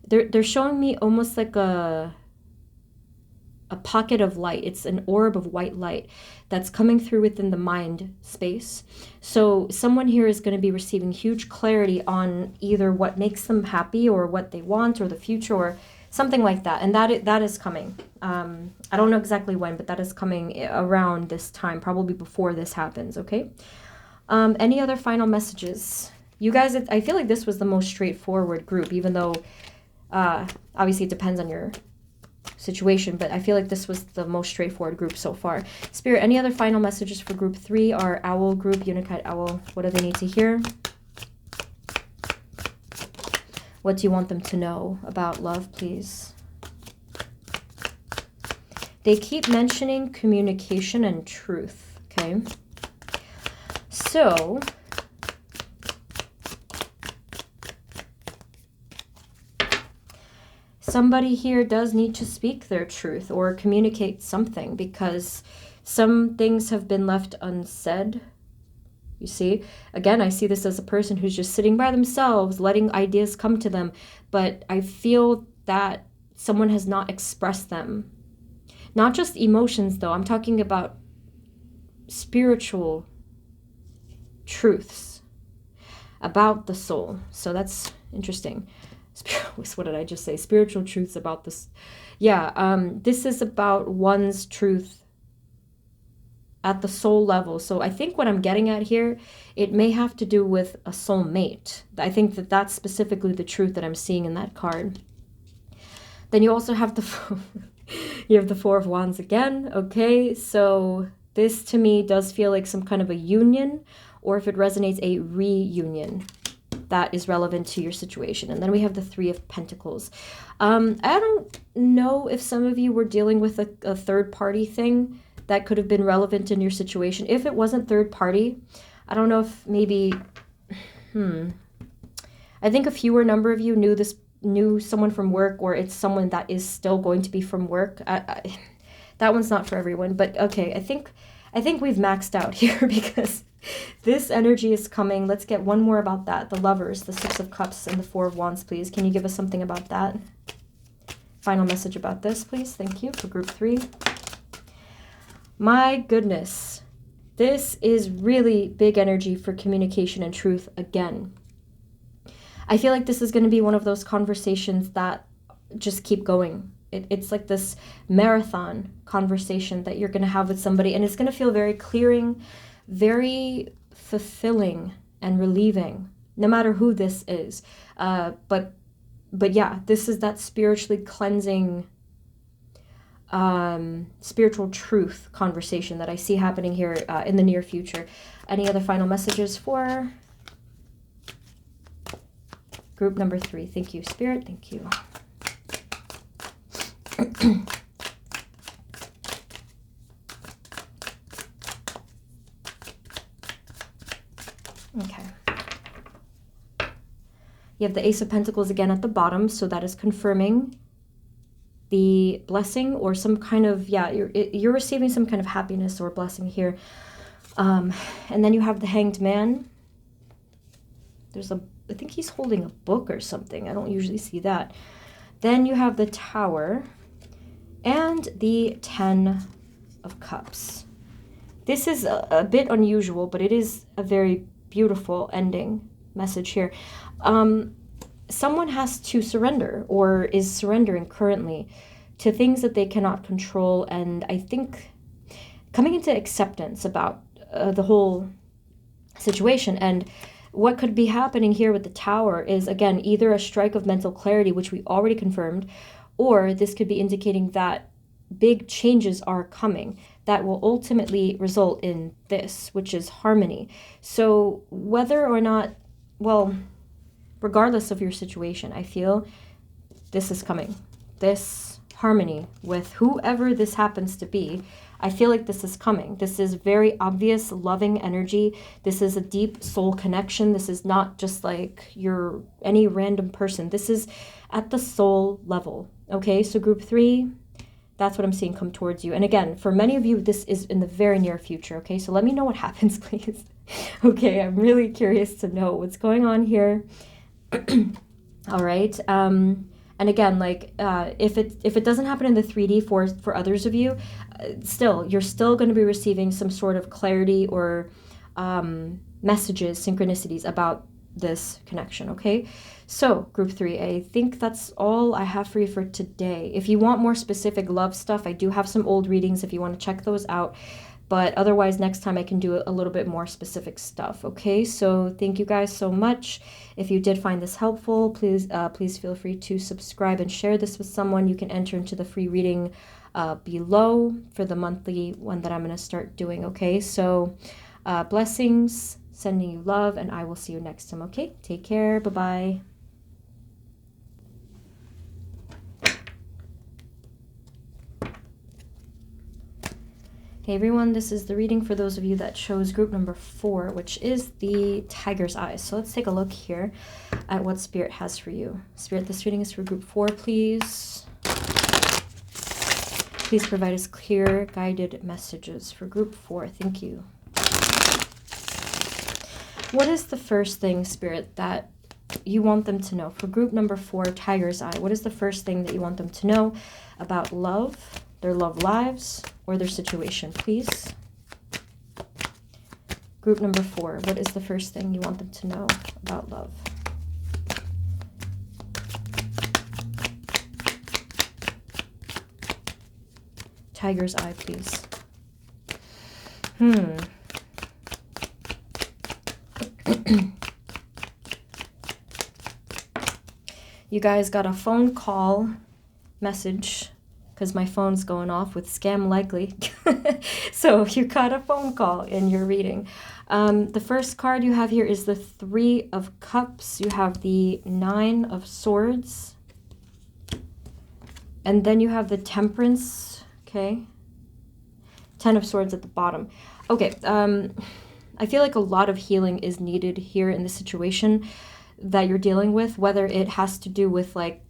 they're showing me almost like a pocket of light. It's an orb of white light that's coming through within the mind space. So someone here is going to be receiving huge clarity on either what makes them happy or what they want or the future or something like that. And that is coming. I don't know exactly when, but that is coming around this time, probably before this happens, okay? Any other final messages? You guys, I feel like this was the most straightforward group, even though obviously it depends on your situation, but I feel like this was the most straightforward group so far. Spirit, any other final messages for group 3, our owl group, Unakite Owl? What do they need to hear? What do you want them to know about love, please? They keep mentioning communication and truth, okay? So somebody here does need to speak their truth or communicate something, because some things have been left unsaid. You see, again, I see this as a person who's just sitting by themselves, letting ideas come to them, but I feel that someone has not expressed them. Not just emotions, though. I'm talking about spiritual truths about the soul. So that's interesting. What did I just say? Spiritual truths about this. Yeah, this is about one's truth at the soul level. So I think what I'm getting at here, it may have to do with a soulmate. I think that that's specifically the truth that I'm seeing in that card. Then you also have you have the Four of Wands again. Okay, so this to me does feel like some kind of a union, or if it resonates, a reunion that is relevant to your situation. And then we have the Three of Pentacles. I don't know if some of you were dealing with a third party thing that could have been relevant in your situation. If it wasn't third party, I don't know if maybe, I think a fewer number of you knew someone from work, or it's someone that is still going to be from work. That one's not for everyone, but okay, I think we've maxed out here because this energy is coming. Let's get one more about that. The Lovers, the Six of Cups, and the Four of Wands, please. Can you give us something about that? Final message about this, please. Thank you for group 3. My goodness, this is really big energy for communication and truth again. I feel like this is going to be one of those conversations that just keep going. It's like this marathon conversation that you're going to have with somebody, and it's going to feel very clearing, very fulfilling and relieving, no matter who this is. But yeah, this is that spiritually cleansing, spiritual truth conversation that I see happening here in the near future. Any other final messages for group number 3? Thank you, Spirit. Thank you. Okay. You have the Ace of Pentacles again at the bottom, so that is confirming the blessing or some kind of, yeah, you're receiving some kind of happiness or blessing here. And then you have the Hanged Man. I think he's holding a book or something. I don't usually see that. Then you have the Tower and the 10 of Cups. This is a bit unusual, but it is a very beautiful ending message here. Someone has to surrender or is surrendering currently to things that they cannot control. And I think coming into acceptance about the whole situation. And what could be happening here with the Tower is, again, either a strike of mental clarity, which we already confirmed, or this could be indicating that big changes are coming that will ultimately result in this, which is harmony. So whether or not, well, regardless of your situation, I feel this is coming. This harmony with whoever this happens to be. I feel like this is coming. This is very obvious, loving energy. This is a deep soul connection. This is not just like you're any random person. This is at the soul level. Okay, so group 3, that's what I'm seeing come towards you. And again, for many of you, this is in the very near future. Okay, so let me know what happens, please. Okay, I'm really curious to know what's going on here. All right. And again, like if it doesn't happen in the 3D for others of you, still you're still going to be receiving some sort of clarity or messages, synchronicities about this connection. Okay, so group 3, I think that's all I have for you for today. If you want more specific love stuff, I do have some old readings if you want to check those out. But otherwise, next time I can do a little bit more specific stuff, okay? So thank you guys so much. If you did find this helpful, please feel free to subscribe and share this with someone. You can enter into the free reading below for the monthly one that I'm going to start doing, okay? So blessings, sending you love, and I will see you next time, okay? Take care. Bye-bye. Hey everyone, this is the reading for those of you that chose group number 4, which is the Tiger's Eye. So let's take a look here at what Spirit has for you. Spirit, this reading is for group 4, please. Please provide us clear, guided messages for group 4. Thank you. What is the first thing, Spirit, that you want them to know? For group number 4, Tiger's Eye, what is the first thing that you want them to know about love, their love lives, or their situation, please? Group number 4, what is the first thing you want them to know about love? Tiger's Eye, please. You guys got a phone call message, because my phone's going off with scam likely. So you got a phone call in your reading. The first card you have here is the 3 of Cups. You have the 9 of Swords. And then you have the Temperance, okay? 10 of Swords at the bottom. Okay, I feel like a lot of healing is needed here in the situation that you're dealing with, whether it has to do with like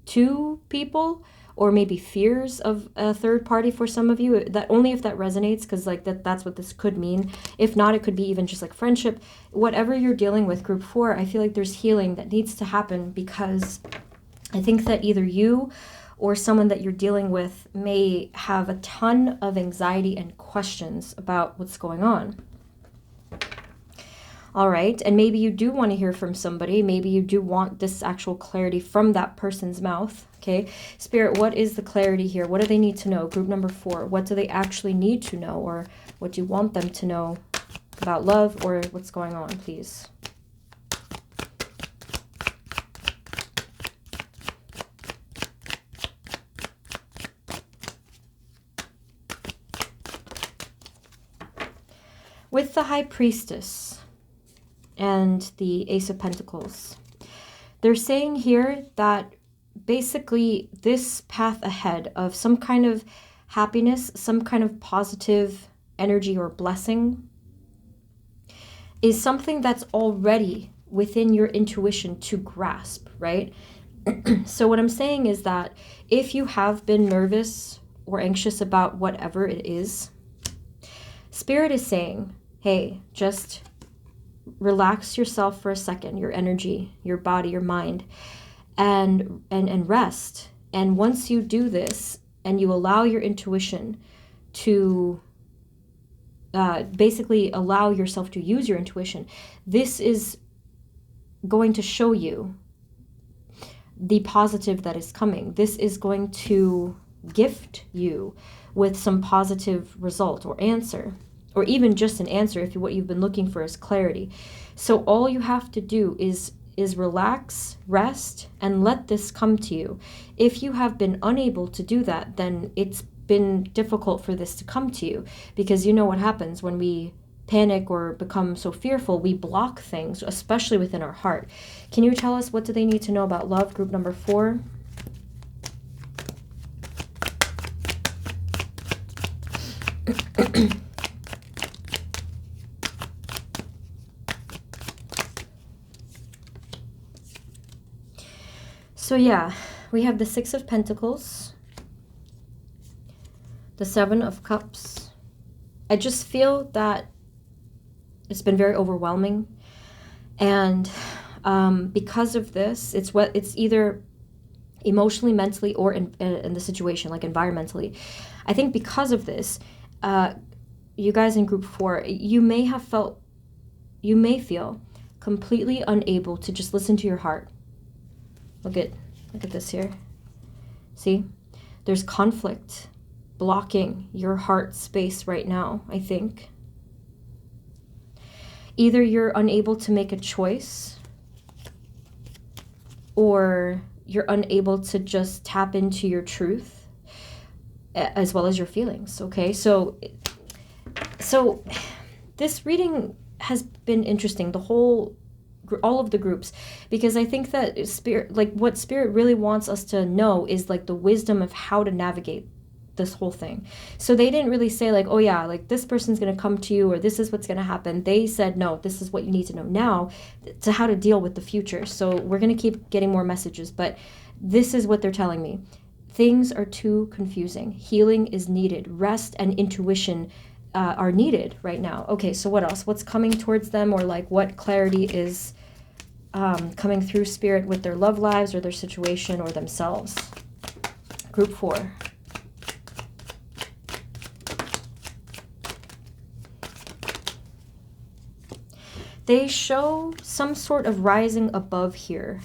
2 people, or maybe fears of a third party for some of you. That only if that resonates, because like that's what this could mean. If not, it could be even just like friendship. Whatever you're dealing with, group 4, I feel like there's healing that needs to happen, because I think that either you or someone that you're dealing with may have a ton of anxiety and questions about what's going on. All right, and maybe you do want to hear from somebody. Maybe you do want this actual clarity from that person's mouth, okay? Spirit, what is the clarity here? What do they need to know? Group number 4, what do they actually need to know, or what do you want them to know about love or what's going on, please? With the High Priestess and the Ace of Pentacles, they're saying here that basically this path ahead of some kind of happiness, some kind of positive energy or blessing, is something that's already within your intuition to grasp, right? So what I'm saying is that if you have been nervous or anxious about whatever it is, Spirit is saying, hey, just relax yourself for a second, your energy, your body, your mind, and rest. And once you do this and you allow your intuition to basically allow yourself to use your intuition, this is going to show you the positive that is coming. This is going to gift you with some positive result or answer, or even just an answer if what you've been looking for is clarity. So all you have to do is relax, rest, and let this come to you. If you have been unable to do that, then it's been difficult for this to come to you, because you know what happens when we panic or become so fearful, we block things, especially within our heart. Can you tell us, what do they need to know about love, group number 4? So yeah, we have the Six of Pentacles, the Seven of Cups. I just feel that it's been very overwhelming, and because of this, it's either emotionally, mentally, or in the situation, like environmentally. I think because of this, you guys in group 4, you may feel completely unable to just listen to your heart. Look at this here. See, there's conflict blocking your heart space right now, I think. Either you're unable to make a choice, or you're unable to just tap into your truth as well as your feelings, okay? So this reading has been interesting, all of the groups, because I think that spirit, like what spirit really wants us to know is like the wisdom of how to navigate this whole thing. So they didn't really say like, oh yeah, like this person's going to come to you or this is what's going to happen. They said, no, this is what you need to know now to how to deal with the future. So we're going to keep getting more messages, but this is what they're telling me. Things are too confusing. Healing is needed. Rest and intuition are needed right now. Okay, so what else? What's coming towards them, or like what clarity is coming through spirit with their love lives or their situation or themselves? Group 4. They show some sort of rising above here.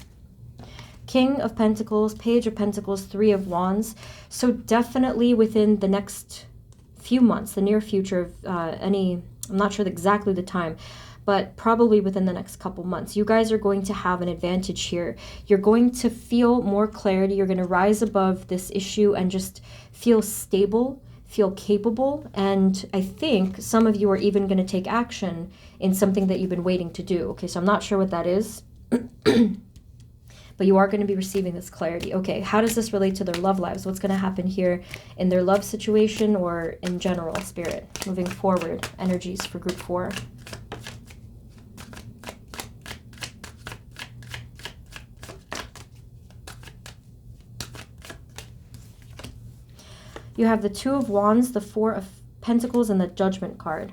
King of Pentacles, Page of Pentacles, Three of Wands. So definitely within the next few months, the near future, I'm not sure exactly the time, but probably within the next couple months, you guys are going to have an advantage here. You're going to feel more clarity. You're going to rise above this issue and just feel stable, feel capable. And I think some of you are even going to take action in something that you've been waiting to do. Okay, so I'm not sure what that is, but you are going to be receiving this clarity. Okay, how does this relate to their love lives? What's going to happen here in their love situation or in general, spirit? Moving forward, energies for group 4. You have the Two of Wands, the Four of Pentacles, and the Judgment card.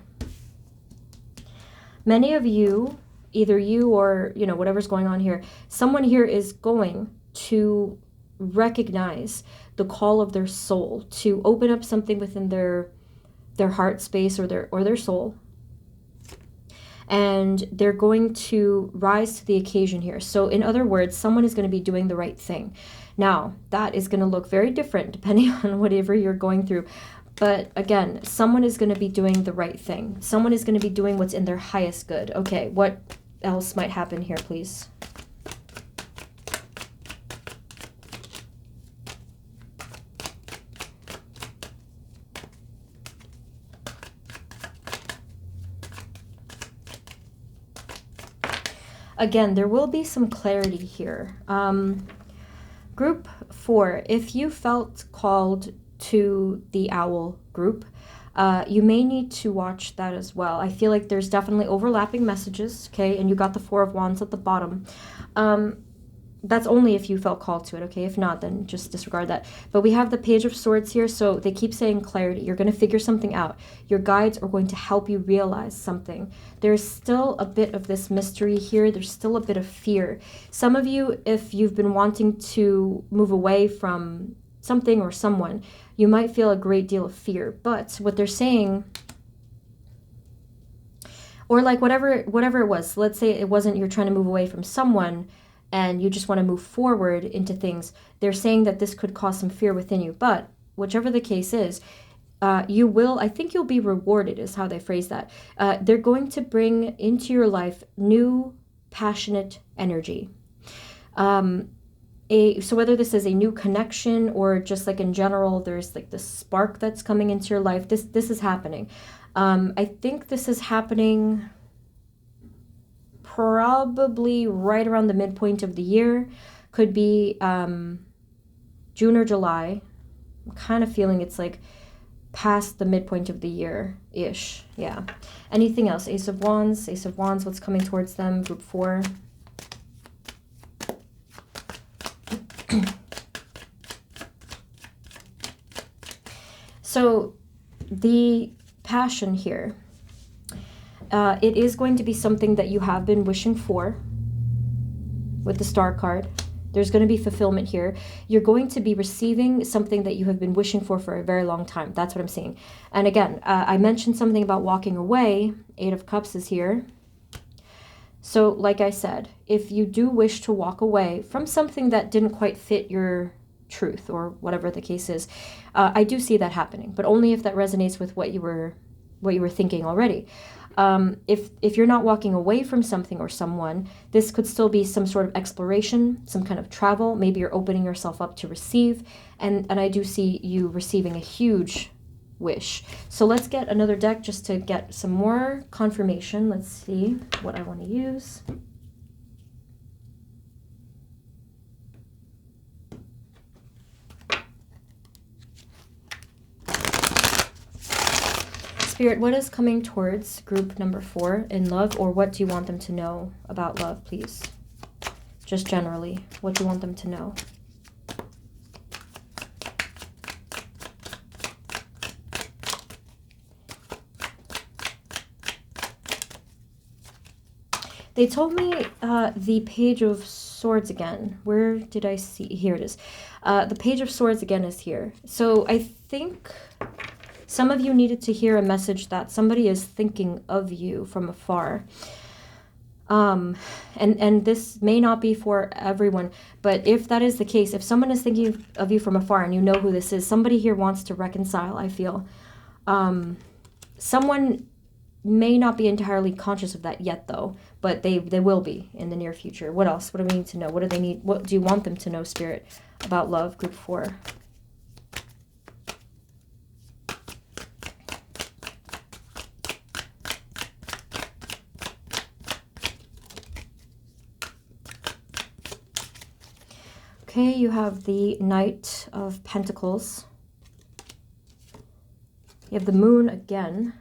Many of you, either you or, you know, whatever's going on here, someone here is going to recognize the call of their soul to open up something within their heart space or their soul. And they're going to rise to the occasion here. So in other words, someone is going to be doing the right thing. Now, that is going to look very different depending on whatever you're going through. But again, someone is going to be doing the right thing. Someone is going to be doing what's in their highest good. Okay, what else might happen here, please? Again, there will be some clarity here. Group 4, if you felt called to the owl group, you may need to watch that as well. I feel like there's definitely overlapping messages, okay? And you got the Four of Wands at the bottom. That's only if you felt called to it, okay? If not, then just disregard that. But we have the Page of Swords here, so they keep saying clarity. You're going to figure something out. Your guides are going to help you realize something. There's still a bit of this mystery here. There's still a bit of fear. Some of you, if you've been wanting to move away from something or someone, you might feel a great deal of fear. But what they're saying, or like whatever it was, let's say it wasn't you're trying to move away from someone and you just want to move forward into things, they're saying that this could cause some fear within you. But whichever the case is, you will, I think you'll be rewarded, is how they phrase that. They're going to bring into your life new, passionate energy. So whether this is a new connection or just like in general, there's like this spark that's coming into your life, this is happening. I think this is happening probably right around the midpoint of the year. Could be June or July. I'm kind of feeling it's like past the midpoint of the year-ish. Yeah. Anything else? Ace of Wands, what's coming towards them? Group 4. So the passion here, it is going to be something that you have been wishing for with the Star card. There's going to be fulfillment here. You're going to be receiving something that you have been wishing for a very long time. That's what I'm seeing. And again, I mentioned something about walking away. 8 of Cups is here. So like I said, if you do wish to walk away from something that didn't quite fit your truth or whatever the case is, I do see that happening, but only if that resonates with what you were thinking already. If you're not walking away from something or someone, this could still be some sort of exploration, some kind of travel. Maybe you're opening yourself up to receive, and I do see you receiving a huge wish. So let's get another deck just to get some more confirmation. Let's see what I want to use. Spirit, what is coming towards group number 4 in love, or what do you want them to know about love, please? Just generally, what do you want them to know? They told me the Page of Swords again. Where did I see? Here it is. The Page of Swords again is here. So I think some of you needed to hear a message that somebody is thinking of you from afar. And this may not be for everyone, but if that is the case, if someone is thinking of you from afar and you know who this is, somebody here wants to reconcile, I feel. Someone may not be entirely conscious of that yet, though, but they will be in the near future. What else? What do we need to know? What do they need? What do you want them to know, Spirit, about love, group 4? Okay, you have the Knight of Pentacles. You have the Moon again.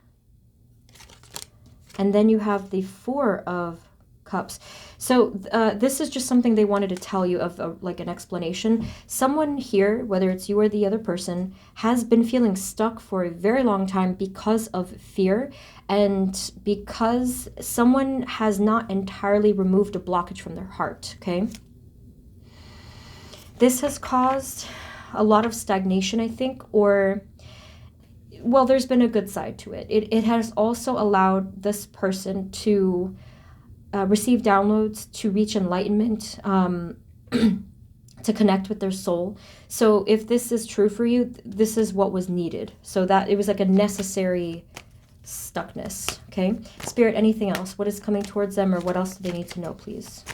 And then you have the 4 of Cups. So this is just something they wanted to tell you of like an explanation. Someone here, whether it's you or the other person, has been feeling stuck for a very long time because of fear and because someone has not entirely removed a blockage from their heart, okay? This has caused a lot of stagnation, I think, or... well, there's been a good side to it. It has also allowed this person to receive downloads, to reach enlightenment, to connect with their soul. So if this is true for you, this is what was needed. So that it was like a necessary stuckness, okay? Spirit, anything else? What is coming towards them, or what else do they need to know, please?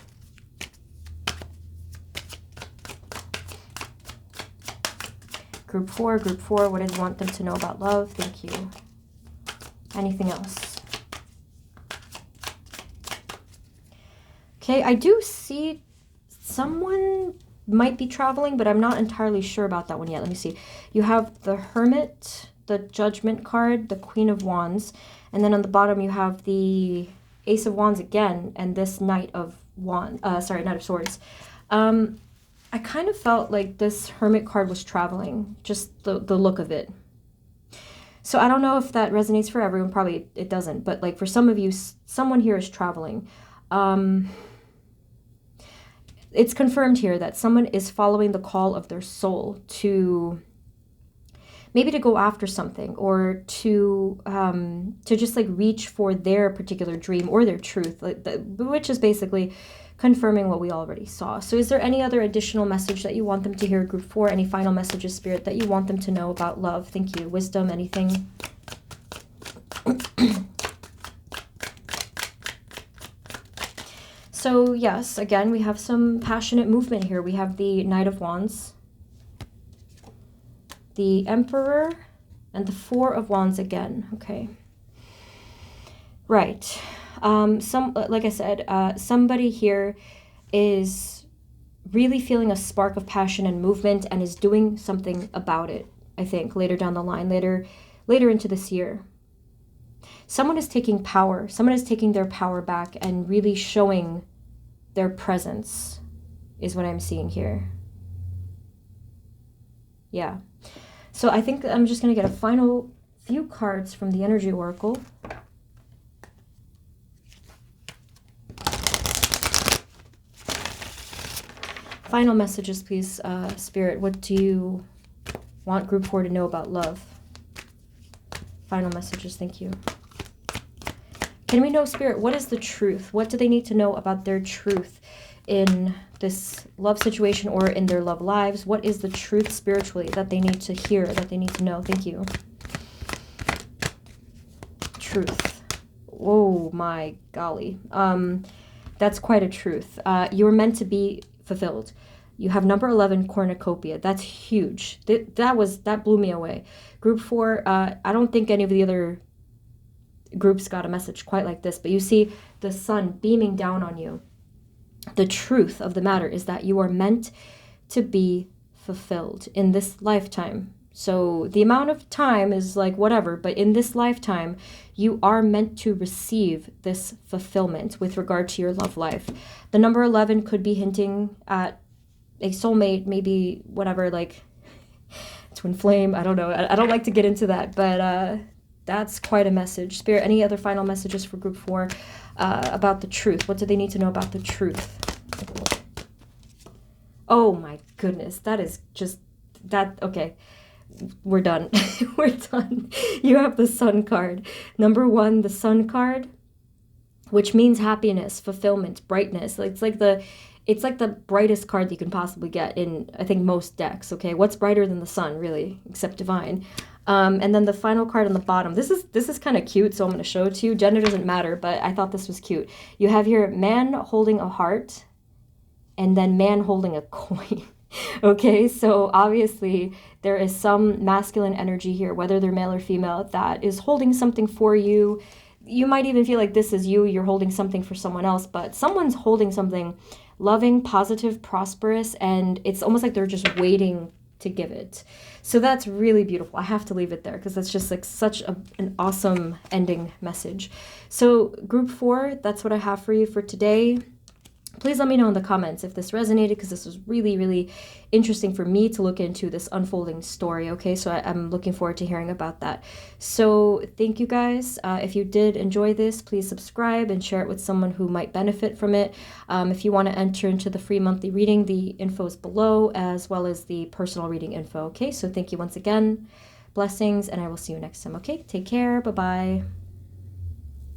Group 4, what do you want them to know about love? Thank you. Anything else? Okay, I do see someone might be traveling, but I'm not entirely sure about that one yet. Let me see. You have the Hermit, the Judgment card, the Queen of Wands, and then on the bottom you have the Ace of Wands again, and this Knight of Swords. I kind of felt like this Hermit card was traveling, just the look of it. So I don't know if that resonates for everyone. Probably it doesn't. But like for some of you, someone here is traveling. It's confirmed here that someone is following the call of their soul to maybe to go after something, or to just like reach for their particular dream or their truth, which is basically confirming what we already saw. So is there any other additional message that you want them to hear, group 4? Any final messages, Spirit, that you want them to know about love? Thank you. Wisdom, anything? So yes, again, we have some passionate movement here. We have the Knight of Wands, the Emperor, and the 4 of Wands again. Okay. Right. Like I said, somebody here is really feeling a spark of passion and movement and is doing something about it, I think, later down the line, later into this year. Someone is taking power. Someone is taking their power back and really showing their presence is what I'm seeing here. Yeah. So I think I'm just going to get a final few cards from the Energy Oracle. Final messages, please, Spirit. What do you want Group 4 to know about love? Final messages, thank you. Can we know, Spirit, what is the truth? What do they need to know about their truth in this love situation or in their love lives? What is the truth spiritually that they need to hear, that they need to know? Thank you. Truth. Oh my golly. That's quite a truth. You were meant to be fulfilled. You have number 11 cornucopia. That's huge. That blew me away. Group 4, I don't think any of the other groups got a message quite like this, but you see the sun beaming down on you. The truth of the matter is that you are meant to be fulfilled in this lifetime. So the amount of time is like whatever, but in this lifetime, you are meant to receive this fulfillment with regard to your love life. The number 11 could be hinting at a soulmate, maybe whatever, like twin flame. I don't know. I don't like to get into that, but that's quite a message. Spirit, any other final messages for Group 4 about the truth? What do they need to know about the truth? Oh my goodness. That is just that. Okay. We're done. We're done. You have the Sun card. Number 1, the Sun card, which means happiness, fulfillment, brightness. It's like the brightest card that you can possibly get in, I think, most decks. Okay, what's brighter than the sun, really, except divine? And then the final card on the bottom. This is kind of cute, so I'm going to show it to you. Gender doesn't matter, but I thought this was cute. You have here man holding a heart, and then man holding a coin. Okay, so obviously there is some masculine energy here, whether they're male or female, that is holding something for you. You might even feel like this is you're holding something for someone else, but someone's holding something loving, positive, prosperous, and it's almost like they're just waiting to give it. So that's really beautiful. I have to leave it there because that's just like such an awesome ending message. So Group 4, that's what I have for you for today. Please let me know in the comments if this resonated, because this was really, really interesting for me to look into this unfolding story, okay? So I'm looking forward to hearing about that. So thank you guys. If you did enjoy this, please subscribe and share it with someone who might benefit from it. If you want to enter into the free monthly reading, the info is below, as well as the personal reading info, okay? So thank you once again. Blessings, and I will see you next time, okay? Take care. Bye-bye.